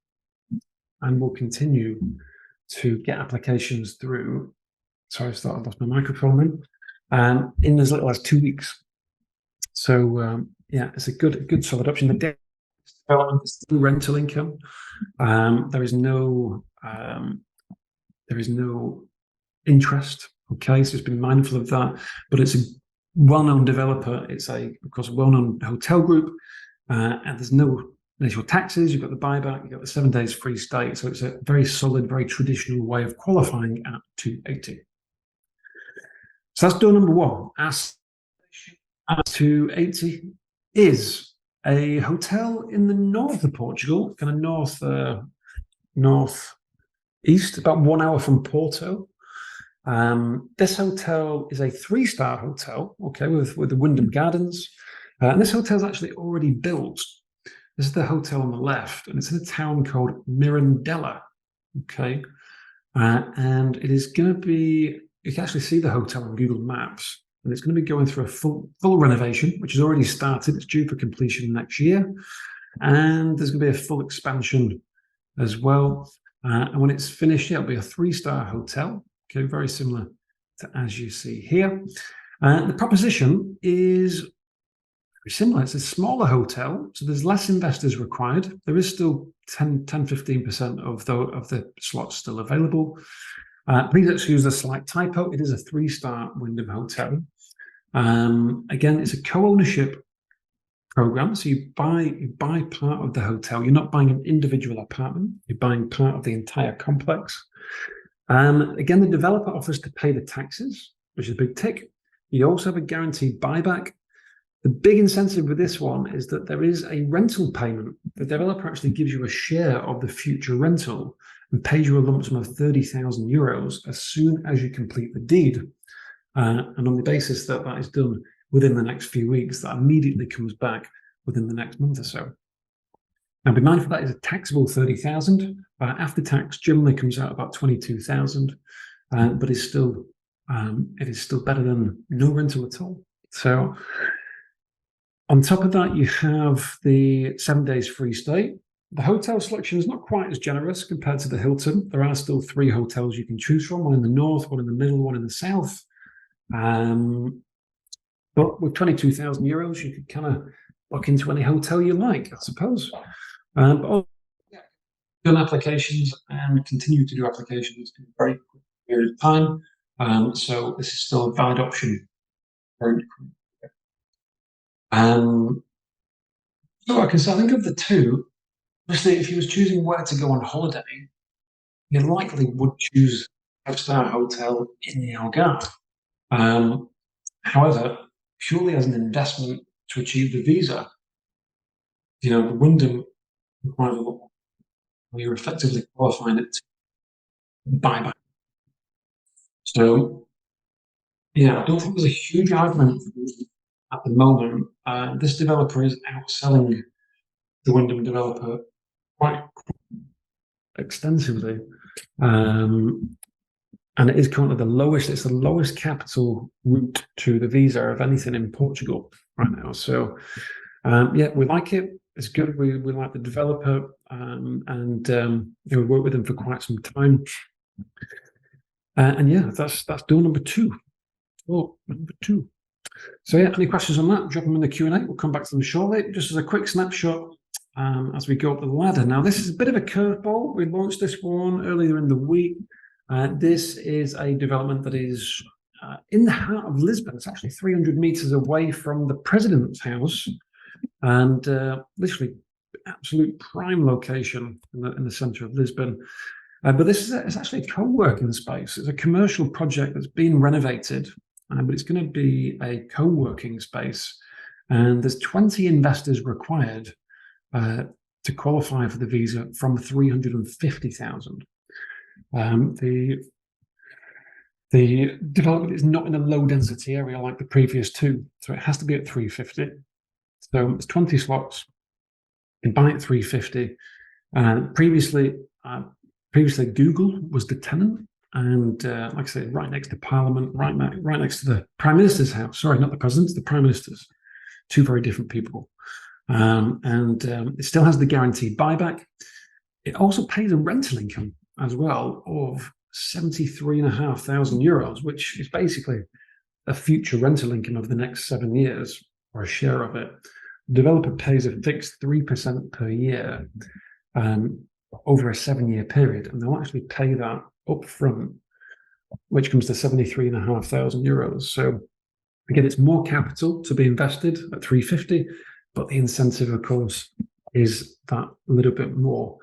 S1: get applications through. Sorry, I lost my microphone then. In as little as 2 weeks. So yeah, it's a good solid option. The development is still rental income. There is no interest. Okay, so just be mindful of that. But it's a well-known developer. It's of course, a well-known hotel group, and there's no initial taxes. You've got the buyback. You've got the 7 days free stay. So it's a very solid, very traditional way of qualifying at 280. So that's door number one. At 280 is a hotel in the north of Portugal, kind of northeast, about 1 hour from Porto. This hotel is a 3-star hotel, okay, with the Wyndham Gardens. And this hotel is actually already built. This is the hotel on the left, and it's in a town called Mirandela, okay? And it is going to be, you can actually see the hotel on Google Maps, and it's going to be going through a full renovation, which has already started. It's due for completion next year. And there's going to be a full expansion as well. And when it's finished, it'll be a 3-star hotel. Okay, very similar to as you see here. The proposition is very similar. It's a smaller hotel, so there's less investors required. There is still 10-15% of the slots still available. Please excuse the slight typo. It is a 3-star Wyndham hotel. Again, it's a co-ownership program. So you buy part of the hotel. You're not buying an individual apartment. You're buying part of the entire complex. Again, the developer offers to pay the taxes, which is a big tick. You also have a guaranteed buyback. The big incentive with this one is that there is a rental payment. The developer actually gives you a share of the future rental and pays you a lump sum of €30,000 as soon as you complete the deed. And on the basis that that is done within the next few weeks, that immediately comes back within the next month or so. Now, be mindful that is a taxable 30,000. After tax, generally comes out about 22,000, but it is still better than no rental at all. So, on top of that, you have the 7 days free stay. The hotel selection is not quite as generous compared to the Hilton. There are still 3 hotels you can choose from: one in the north, one in the middle, one in the south. But with €22,000, you could kind of look into any hotel you like, I suppose. But done applications and continue to do applications in a very quick period of time. So this is still a valid option. So I can say, I think of the two, obviously, if you was choosing where to go on holiday, you likely would choose a 5-star hotel in the Algarve. However, purely as an investment to achieve the visa, the Wyndham requires a lot more. You're effectively qualifying it to buyback. So, yeah, I don't think there's a huge argument at the moment. This developer is outselling the Wyndham developer quite extensively. And it is currently it's the lowest capital route to the visa of anything in Portugal right now. So, yeah, we like it. It's good. We like the developer, and we worked with them for quite some time. And yeah, that's door number 2. Oh, number 2. So yeah, any questions on that, drop them in the Q&A. We'll come back to them shortly. Just as a quick snapshot as we go up the ladder. Now, this is a bit of a curveball. We launched this one earlier in the week. This is a development that is in the heart of Lisbon. It's actually 300 meters away from the president's house, and literally absolute prime location in the center of Lisbon. But this is actually a co-working space. It's a commercial project that's been renovated, but it's going to be a co-working space. And there's 20 investors required to qualify for the visa from 350,000. The development is not in a low density area like the previous two, so it has to be at 350. So it's 20 slots. You can buy at 350. Previously Google was the tenant, and like I said, right next to Parliament, right next to the Prime Minister's house. Sorry, not the President's, the Prime Minister's. Two very different people. It still has the guaranteed buyback. It also pays a rental income as well of 73,500 euros, which is basically a future rental income over the next 7 years, or a share of it. The developer pays a fixed 3% per year over a 7-year period, and they'll actually pay that up front, which comes to 73,500 euros. So again, it's more capital to be invested at 350, but the incentive, of course, is that little bit more.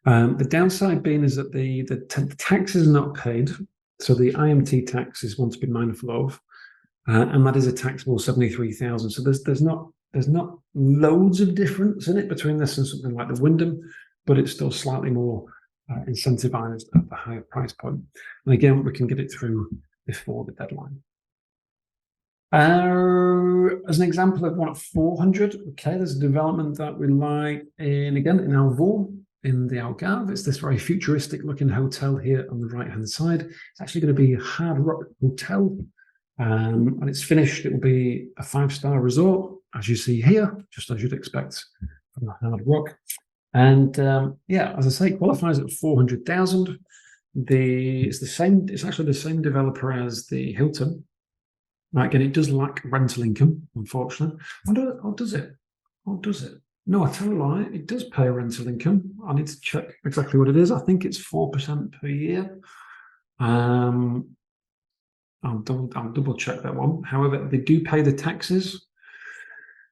S1: The downside being is that the tax is not paid, so the IMT tax is one to be mindful of, and that is a taxable 73,000. So there's not loads of difference in it between this and something like the Wyndham, but it's still slightly more incentivized at the higher price point. And again, we can get it through before the deadline. As an example of one at 400, okay, there's a development that we like in Holborn in the Algarve. It's this very futuristic looking hotel here on the right hand side. It's actually going to be a Hard Rock hotel. When it's finished, it will be a 5-star resort, as you see here, just as you'd expect from the Hard Rock. And as I say, it qualifies at 400,000. It's actually the same developer as the Hilton. Now, again, it does lack rental income, unfortunately. Or does it? No, I tell you a lie, it does pay rental income. I need to check exactly what it is. I think it's 4% per year. I'll double check that one. However, they do pay the taxes,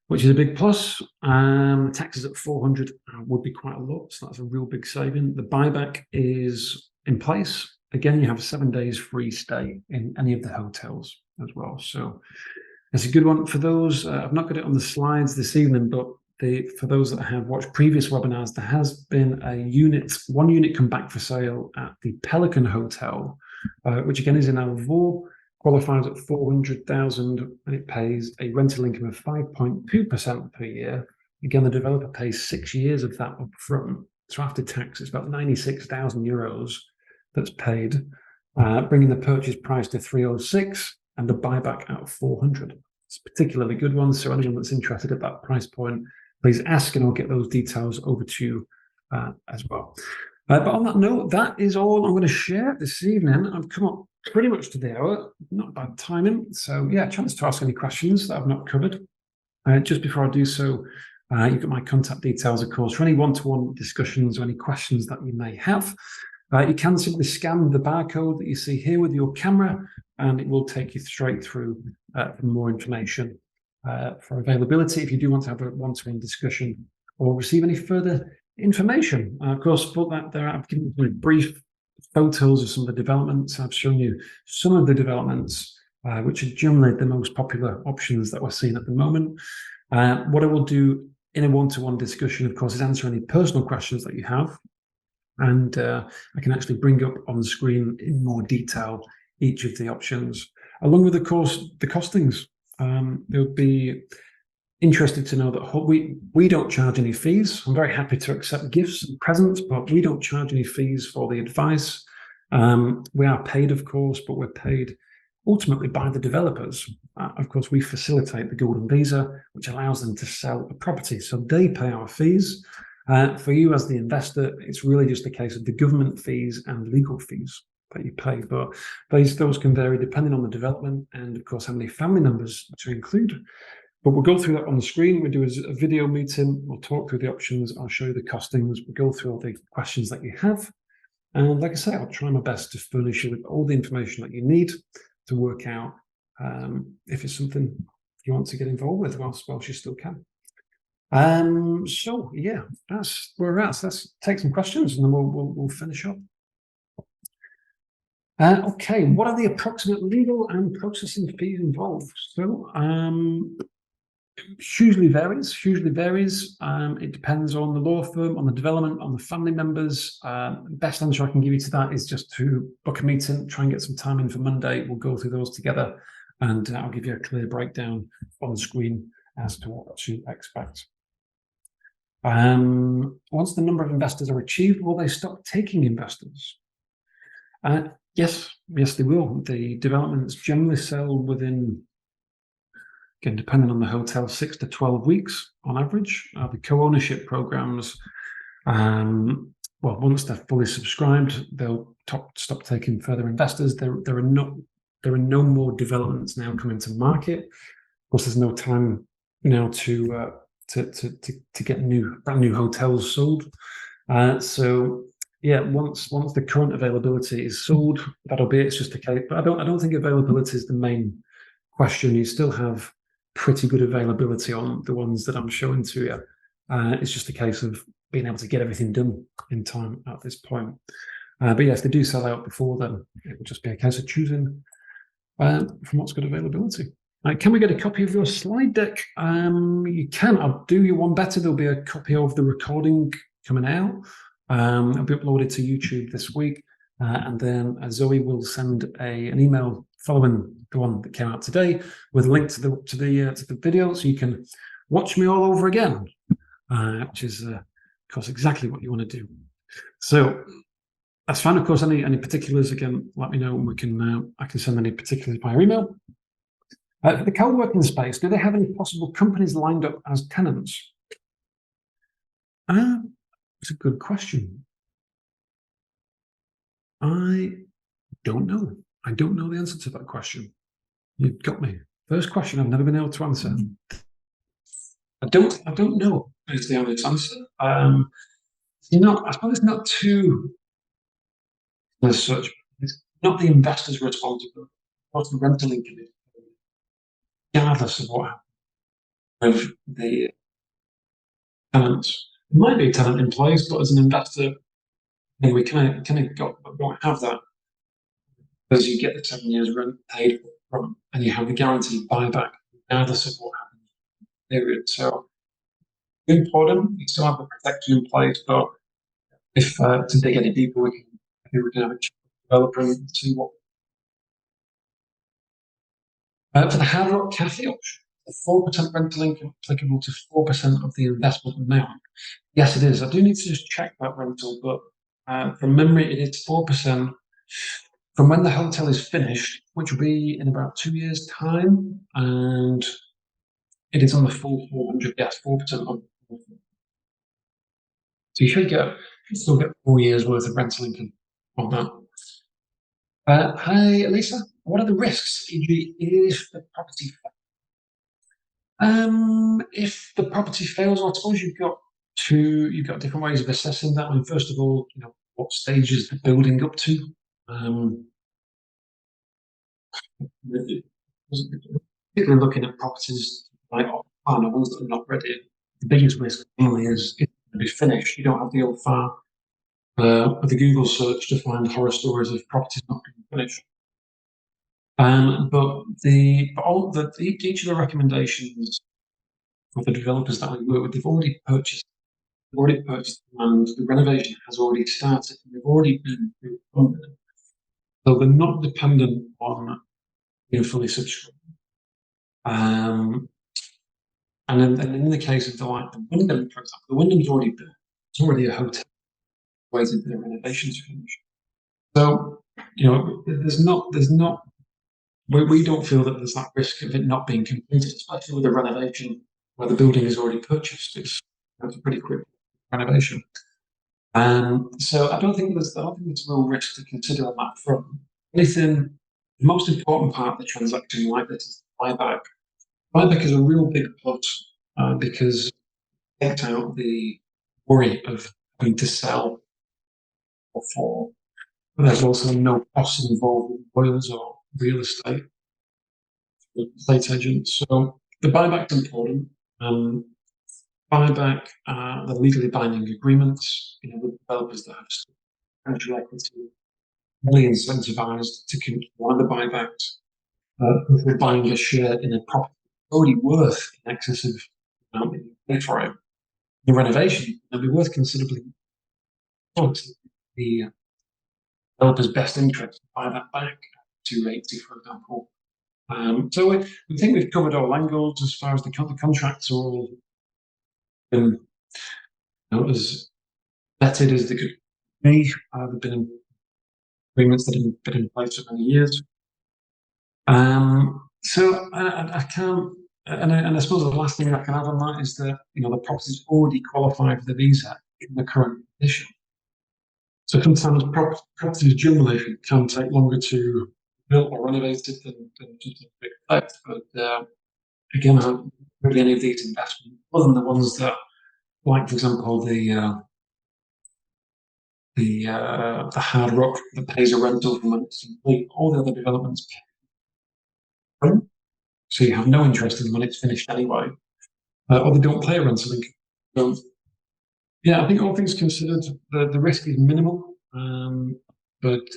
S1: which is a big plus. Taxes at 400 would be quite a lot, so that's a real big saving. The buyback is in place. Again, you have 7 days free stay in any of the hotels as well. So it's a good one for those. I've not got it on the slides this evening, but for those that have watched previous webinars, there has been one unit come back for sale at the Pelican Hotel, which again is in Holborn, qualifies at 400,000, and it pays a rental income of 5.2% per year. Again, the developer pays 6 years of that up front. So after tax, it's about 96,000 euros that's paid, bringing the purchase price to 306 and the buyback at 400. It's a particularly good one. So anyone that's interested at that price point, please ask and I'll get those details over to you as well. But on that note, that is all I'm going to share this evening. I've come up pretty much to the hour, not bad timing. So yeah, chance to ask any questions that I've not covered. Just before I do so, you've got my contact details, of course, for any one-to-one discussions or any questions that you may have. You can simply scan the barcode that you see here with your camera, and it will take you straight through for more information for availability if you do want to have a one-to-one discussion or receive any further information. Of course, for that, I've given you brief photos of some of the developments. I've shown you some of the developments, which are generally the most popular options that we're seeing at the moment. What I will do in a one-to-one discussion, of course, is answer any personal questions that you have. And I can actually bring up on the screen in more detail each of the options, along with, of course, the costings. They'll be interested to know that we don't charge any fees. I'm very happy to accept gifts and presents, but we don't charge any fees for the advice. We are paid, of course, but we're paid ultimately by the developers. Of course, we facilitate the Golden Visa, which allows them to sell a property. So they pay our fees. For you as the investor, it's really just a case of the government fees and legal fees. that you pay. But those can vary depending on the development and, of course, how many family members to include. But we'll go through that on the screen. We do a video meeting. We'll talk through the options. I'll show you the costings. We'll go through all the questions that you have. And like I say, I'll try my best to furnish you with all the information that you need to work out if it's something you want to get involved with whilst you still can. So yeah, that's where we're at. So let's take some questions and then we'll finish up. Okay, what are the approximate legal and processing fees involved? So hugely varies. It depends on the law firm, on the development, on the family members. Best answer I can give you to that is just to book a meeting, try and get some time in for Monday. We'll go through those together, and I'll give you a clear breakdown on the screen as to what to expect. Once the number of investors are achieved, will they stop taking investors? Yes, they will. The developments generally sell within, again, depending on the hotel, 6 to 12 weeks on average. The co-ownership programs, once they're fully subscribed, they'll stop taking further investors. There are no more developments now coming to market. Of course, there's no time now to get brand new hotels sold. So yeah, once the current availability is sold, that'll be it. It's just a case. But I don't think availability is the main question. You still have pretty good availability on the ones that I'm showing to you. It's just a case of being able to get everything done in time at this point. But yeah, if they do sell out before then, it will just be a case of choosing from what's good availability. Can we get a copy of your slide deck? You can. I'll do you one better. There'll be a copy of the recording coming out. It'll be uploaded to YouTube this week, and then Zoe will send an email following the one that came out today with a link to the video, so you can watch me all over again, which is, of course, exactly what you want to do. So that's fine. Of course, any particulars, again, let me know, and I can send any particulars by email. For the co-working space, do they have any possible companies lined up as tenants? It's a good question. I don't know. I don't know the answer to that question. You've got me. First question I've never been able to answer. I don't know is the honest answer. I suppose it's not too as such. It's not the investor's responsibility. What's the rental income is, regardless of what happens with the tenants. There might be a tenant in place, but as an investor, we kind of don't have that, because you get the 7 years rent paid from, and you have the guaranteed buyback regardless of what happens in the period. So important. You still have the protection in place, but if to dig any deeper, we can have a chat with the developer and see what. For the Hard Rock Cafe option, the 4% rental income applicable to 4% of the investment amount. Yes, it is. I do need to just check that rental, but from memory, it is 4% from when the hotel is finished, which will be in about 2 years' time, and it is on the full 400. Yes, 4% of. So you should still get 4 years worth of rental income on that. Hi, Elisa. What are the risks, e.g., if the property fails? If the property fails, I suppose you've got different ways of assessing that. I mean, first of all, what stage is the building up to? Particularly looking at properties like off-plan, ones that are not ready, the biggest risk normally is it's going to be finished. You don't have the old far with the Google search to find horror stories of properties not being finished. But each of the recommendations for the developers that we work with, they've already purchased and the renovation has already started, and they've already been funded. So they're not dependent on being fully subscribed. And in the case of the Wyndham, for example, the Wyndham's already built. It's already a hotel waiting for the renovations to finish. So there's not. We don't feel that there's that risk of it not being completed, especially with a renovation where the building is already purchased. It's a pretty quick renovation. So I don't think there's a real risk to consider on that front. Anything, the most important part of the transaction like this is buyback. Buyback is a real big plus because it takes out the worry of having to sell before. But there's also no costs involved with lawyers or real estate agents. So the buyback's important. Buyback, the legally binding agreements, with developers that have substantial equity, really incentivized to want the buybacks. If we're buying a share in a property already worth in excess of the amount that you pay for it, the renovation, it'll be worth considerably more. It's the developer's best interest to buy that back at 280, for example. So we think we've covered all angles as far as the contracts are all been as vetted as they could be. They've been agreements that have been in place for many years. So I can't, and I suppose the last thing I can add on that is that the property's already qualified for the visa in the current condition. So sometimes properties generally can take longer to build or renovated than just expect. But again, really any of these investments, other than the ones that, like for example, the Hard Rock that pays a rental from when it's complete, all the other developments pay rent, so you have no interest in when it's finished anyway, or they don't pay a rental income. So yeah, I think all things considered, the risk is minimal. But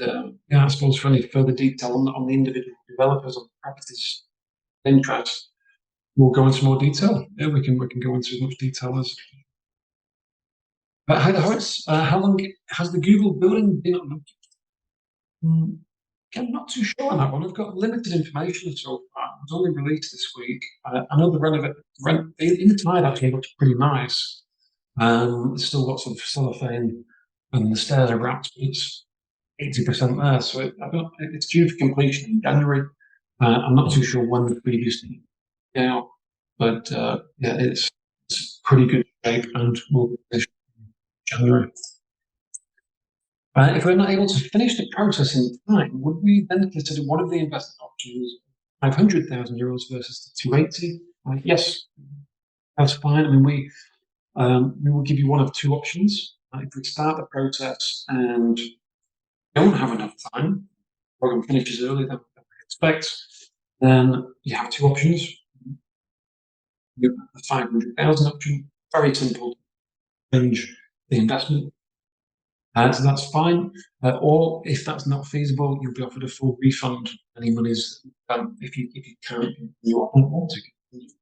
S1: yeah, I suppose for any further detail on the individual developers or properties interest, we'll go into more detail. Yeah, we can go into as much detail as. But how long has the Google building been up? I'm not too sure on that one. I've got limited information so far. It was only released this week. I know the inside actually looks pretty nice. There's still lots of cellophane and the stairs are wrapped, but it's 80% there. So it's due for completion in January. I'm not too sure when the previous out, but yeah, it's pretty good shape and will be finished in January. If we're not able to finish the process in time, would we then consider one of the investment options, €500,000 versus the 280? Yes, that's fine. I mean, we will give you one of two options. If we start the process and don't have enough time, the program finishes earlier than we expect, then you have two options. You have the 500,000 option, very simple, change the investment. So that's fine. Or if that's not feasible, you'll be offered a full refund any monies if you can't you want to continue.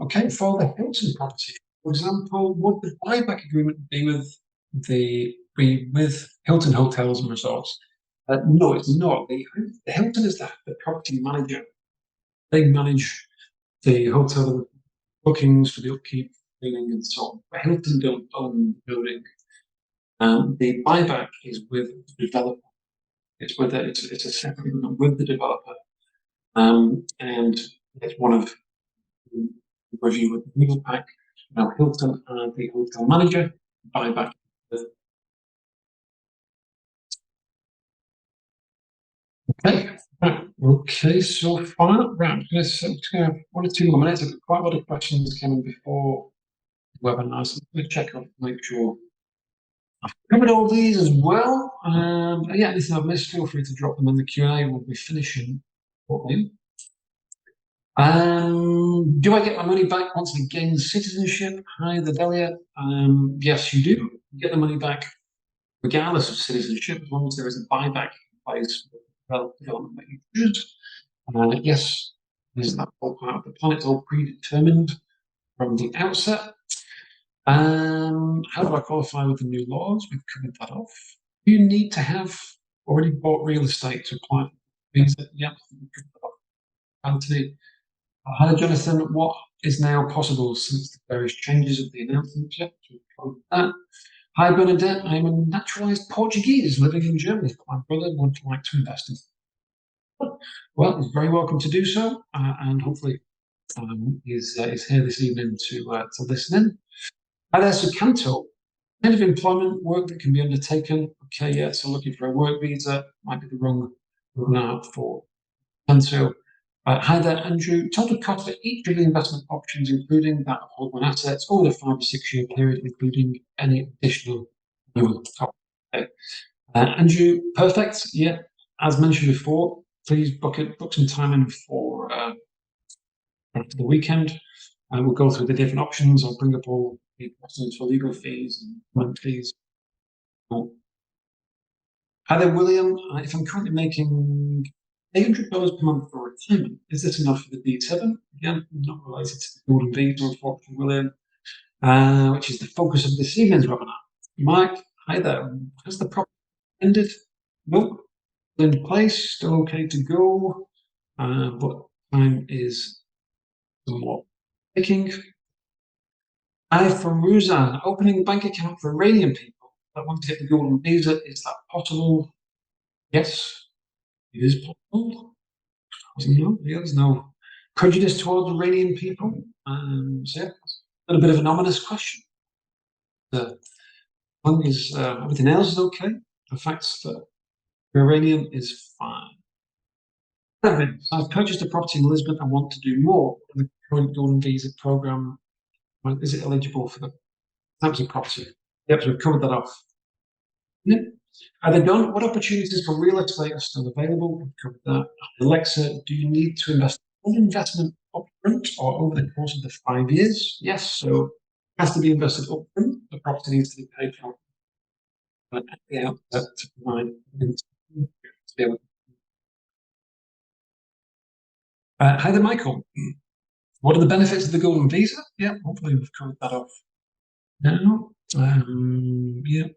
S1: Okay, for the Hilton property, for example, would the buyback agreement be with Hilton Hotels and Resorts? No, it's not. The Hilton is the property manager. They manage the hotel bookings for the upkeep, cleaning, and so on. But Hilton don't own the building. The buyback is with the developer. It's a separate agreement with the developer, and it's one of the review with the legal pack. Now Hilton are the hotel manager. Buyback. Okay. Right. Okay. So far, right. I'm going to have 1 or 2 more minutes. I've got quite a lot of questions coming before the webinar, so I'm going to check up, make sure I've covered all these as well. Yeah, anything I've missed, feel free to drop them in the Q&A. We'll be finishing shortly. Do I get my money back once I gain citizenship? Hi, the Delia. Yes, you do. You get the money back regardless of citizenship, as long as there is a buyback in place for the development that you choose. Yes, is that all part of the plan? It's all predetermined from the outset. How do I qualify with the new laws? We've covered that off. Do you need to have already bought real estate to apply for the visa? Yep, we've covered that off. Anthony. Hi, Jonathan. What is now possible since the various changes of the announcement? Yep, hi, Bernadette. I'm a naturalized Portuguese living in Germany. My brother would like to invest in. Well, he's very welcome to do so, and hopefully is here this evening to listen in. Hi there, so Canto. Kind of employment work that can be undertaken. Okay, yeah, so looking for a work visa might be the wrong out for Canto. Hi there, Andrew. Total cost for each of the investment options, including that of Holborn assets, over the 5 or 6 year period, including any additional renewal. Okay. Andrew, perfect. Yeah, as mentioned before, please book some time in for after the weekend. We'll go through the different options. I'll bring up all the questions for legal fees and month fees. Cool. Hi there, William. If I'm currently making $800 per month for retirement, is this enough for the D7? Again, not related to the Golden Visa, unfortunately, William, which is the focus of this evening's webinar. Mike, hi there. Has the property ended? Nope. In place, still okay to go, but time is somewhat ticking. Hi from Ruzan. Opening a bank account for Iranian people that want to get the Golden Visa, is that possible? Yes, it is possible. There's no prejudice towards Iranian people. So yeah, a little bit of an ominous question. As long as everything else is okay, the facts that Iranian is fine. I've purchased a property in Lisbon and want to do more. The current Golden Visa program, is it eligible for the types of property? Yep, so we've covered that off. Yep. Are they done? What opportunities for real estate are still available? We've covered that. Alexa, do you need to invest full investment upfront or over the course of the 5 years? Yes, so it has to be invested upfront. The property needs to be paid for at the outset to provide to be able. Hi there, Michael. What are the benefits of the Golden Visa? Yeah, hopefully we've covered that off now. Yeah,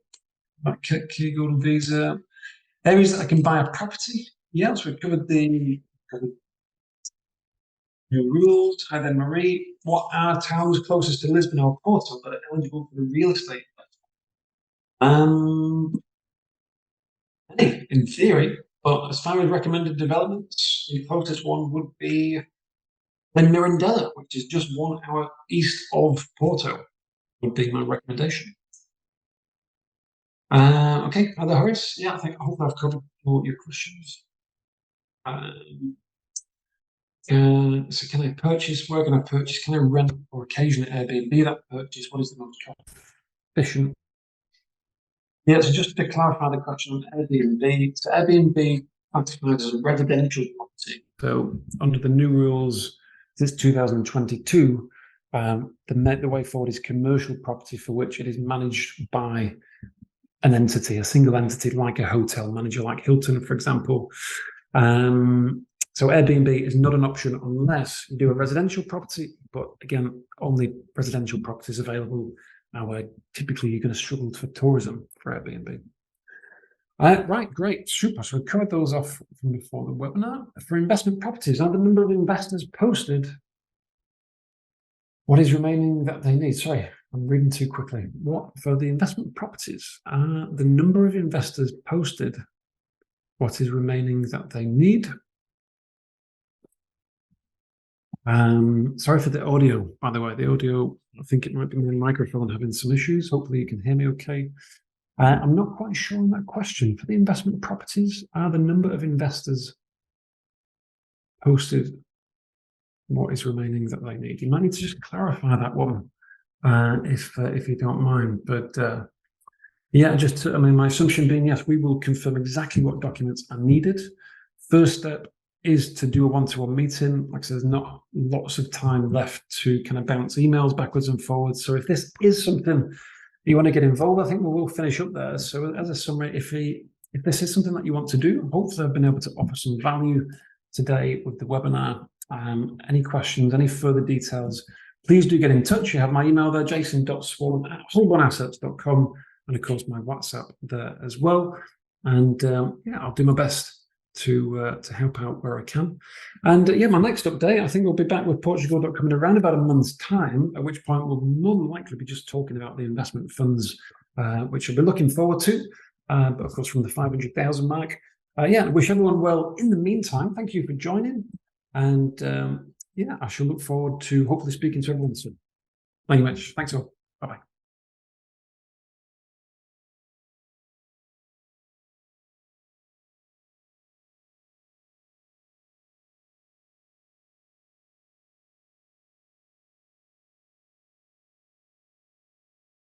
S1: key Golden Visa. Areas that I can buy a property. Yeah, so we've covered the new rules. Hi there, Marie. What are towns closest to Lisbon or Porto that are eligible for the real estate? In theory, but as far as recommended developments, the closest one would be Mirandela, which is just 1 hour east of Porto, would be my recommendation. Okay, other Horace? Yeah, I hope I've covered all your questions. So can I purchase? Where can I purchase? Can I rent or occasionally Airbnb that purchase? What is the most efficient? Yeah, so just to clarify the question on Airbnb, so Airbnb classifies as a residential property. So under the new rules, since 2022, the way forward is commercial property for which it is managed by an entity, a single entity like a hotel manager, like Hilton, for example. So Airbnb is not an option unless you do a residential property, but again, only residential properties available. Now, typically you're going to struggle for tourism for Airbnb. Right, great, super. So we covered those off from before the webinar. For investment properties, are the number of investors posted? What is remaining that they need? Sorry, I'm reading too quickly. What for the investment properties? The number of investors posted. What is remaining that they need? Sorry for the audio, by the way. The audio, I think it might be my microphone having some issues. Hopefully you can hear me okay. I'm not quite sure on that question. For the investment properties, are the number of investors posted? What is remaining that they need? You might need to just clarify that one, if you don't mind. But yeah, my assumption being, yes, we will confirm exactly what documents are needed. First step is to do a one-to-one meeting. Like I said, there's not lots of time left to kind of bounce emails backwards and forwards. So if this is something you want to get involved, I think we will finish up there. So as a summary, if this is something that you want to do, hopefully I've been able to offer some value today with the webinar. Any questions, any further details, please do get in touch. You have my email there, jason.swan@holbornassets.com, and of course my WhatsApp there as well. And yeah, I'll do my best to help out where I can. And yeah, my next update, I think we'll be back with Portugal.com in around about a month's time, at which point we'll more than likely be just talking about the investment funds, which I'll be looking forward to, but of course from the 500,000 mark. Yeah, wish everyone well in the meantime. Thank you for joining. And yeah, I shall look forward to hopefully speaking to everyone soon. Thank you much. Thanks all. Bye bye.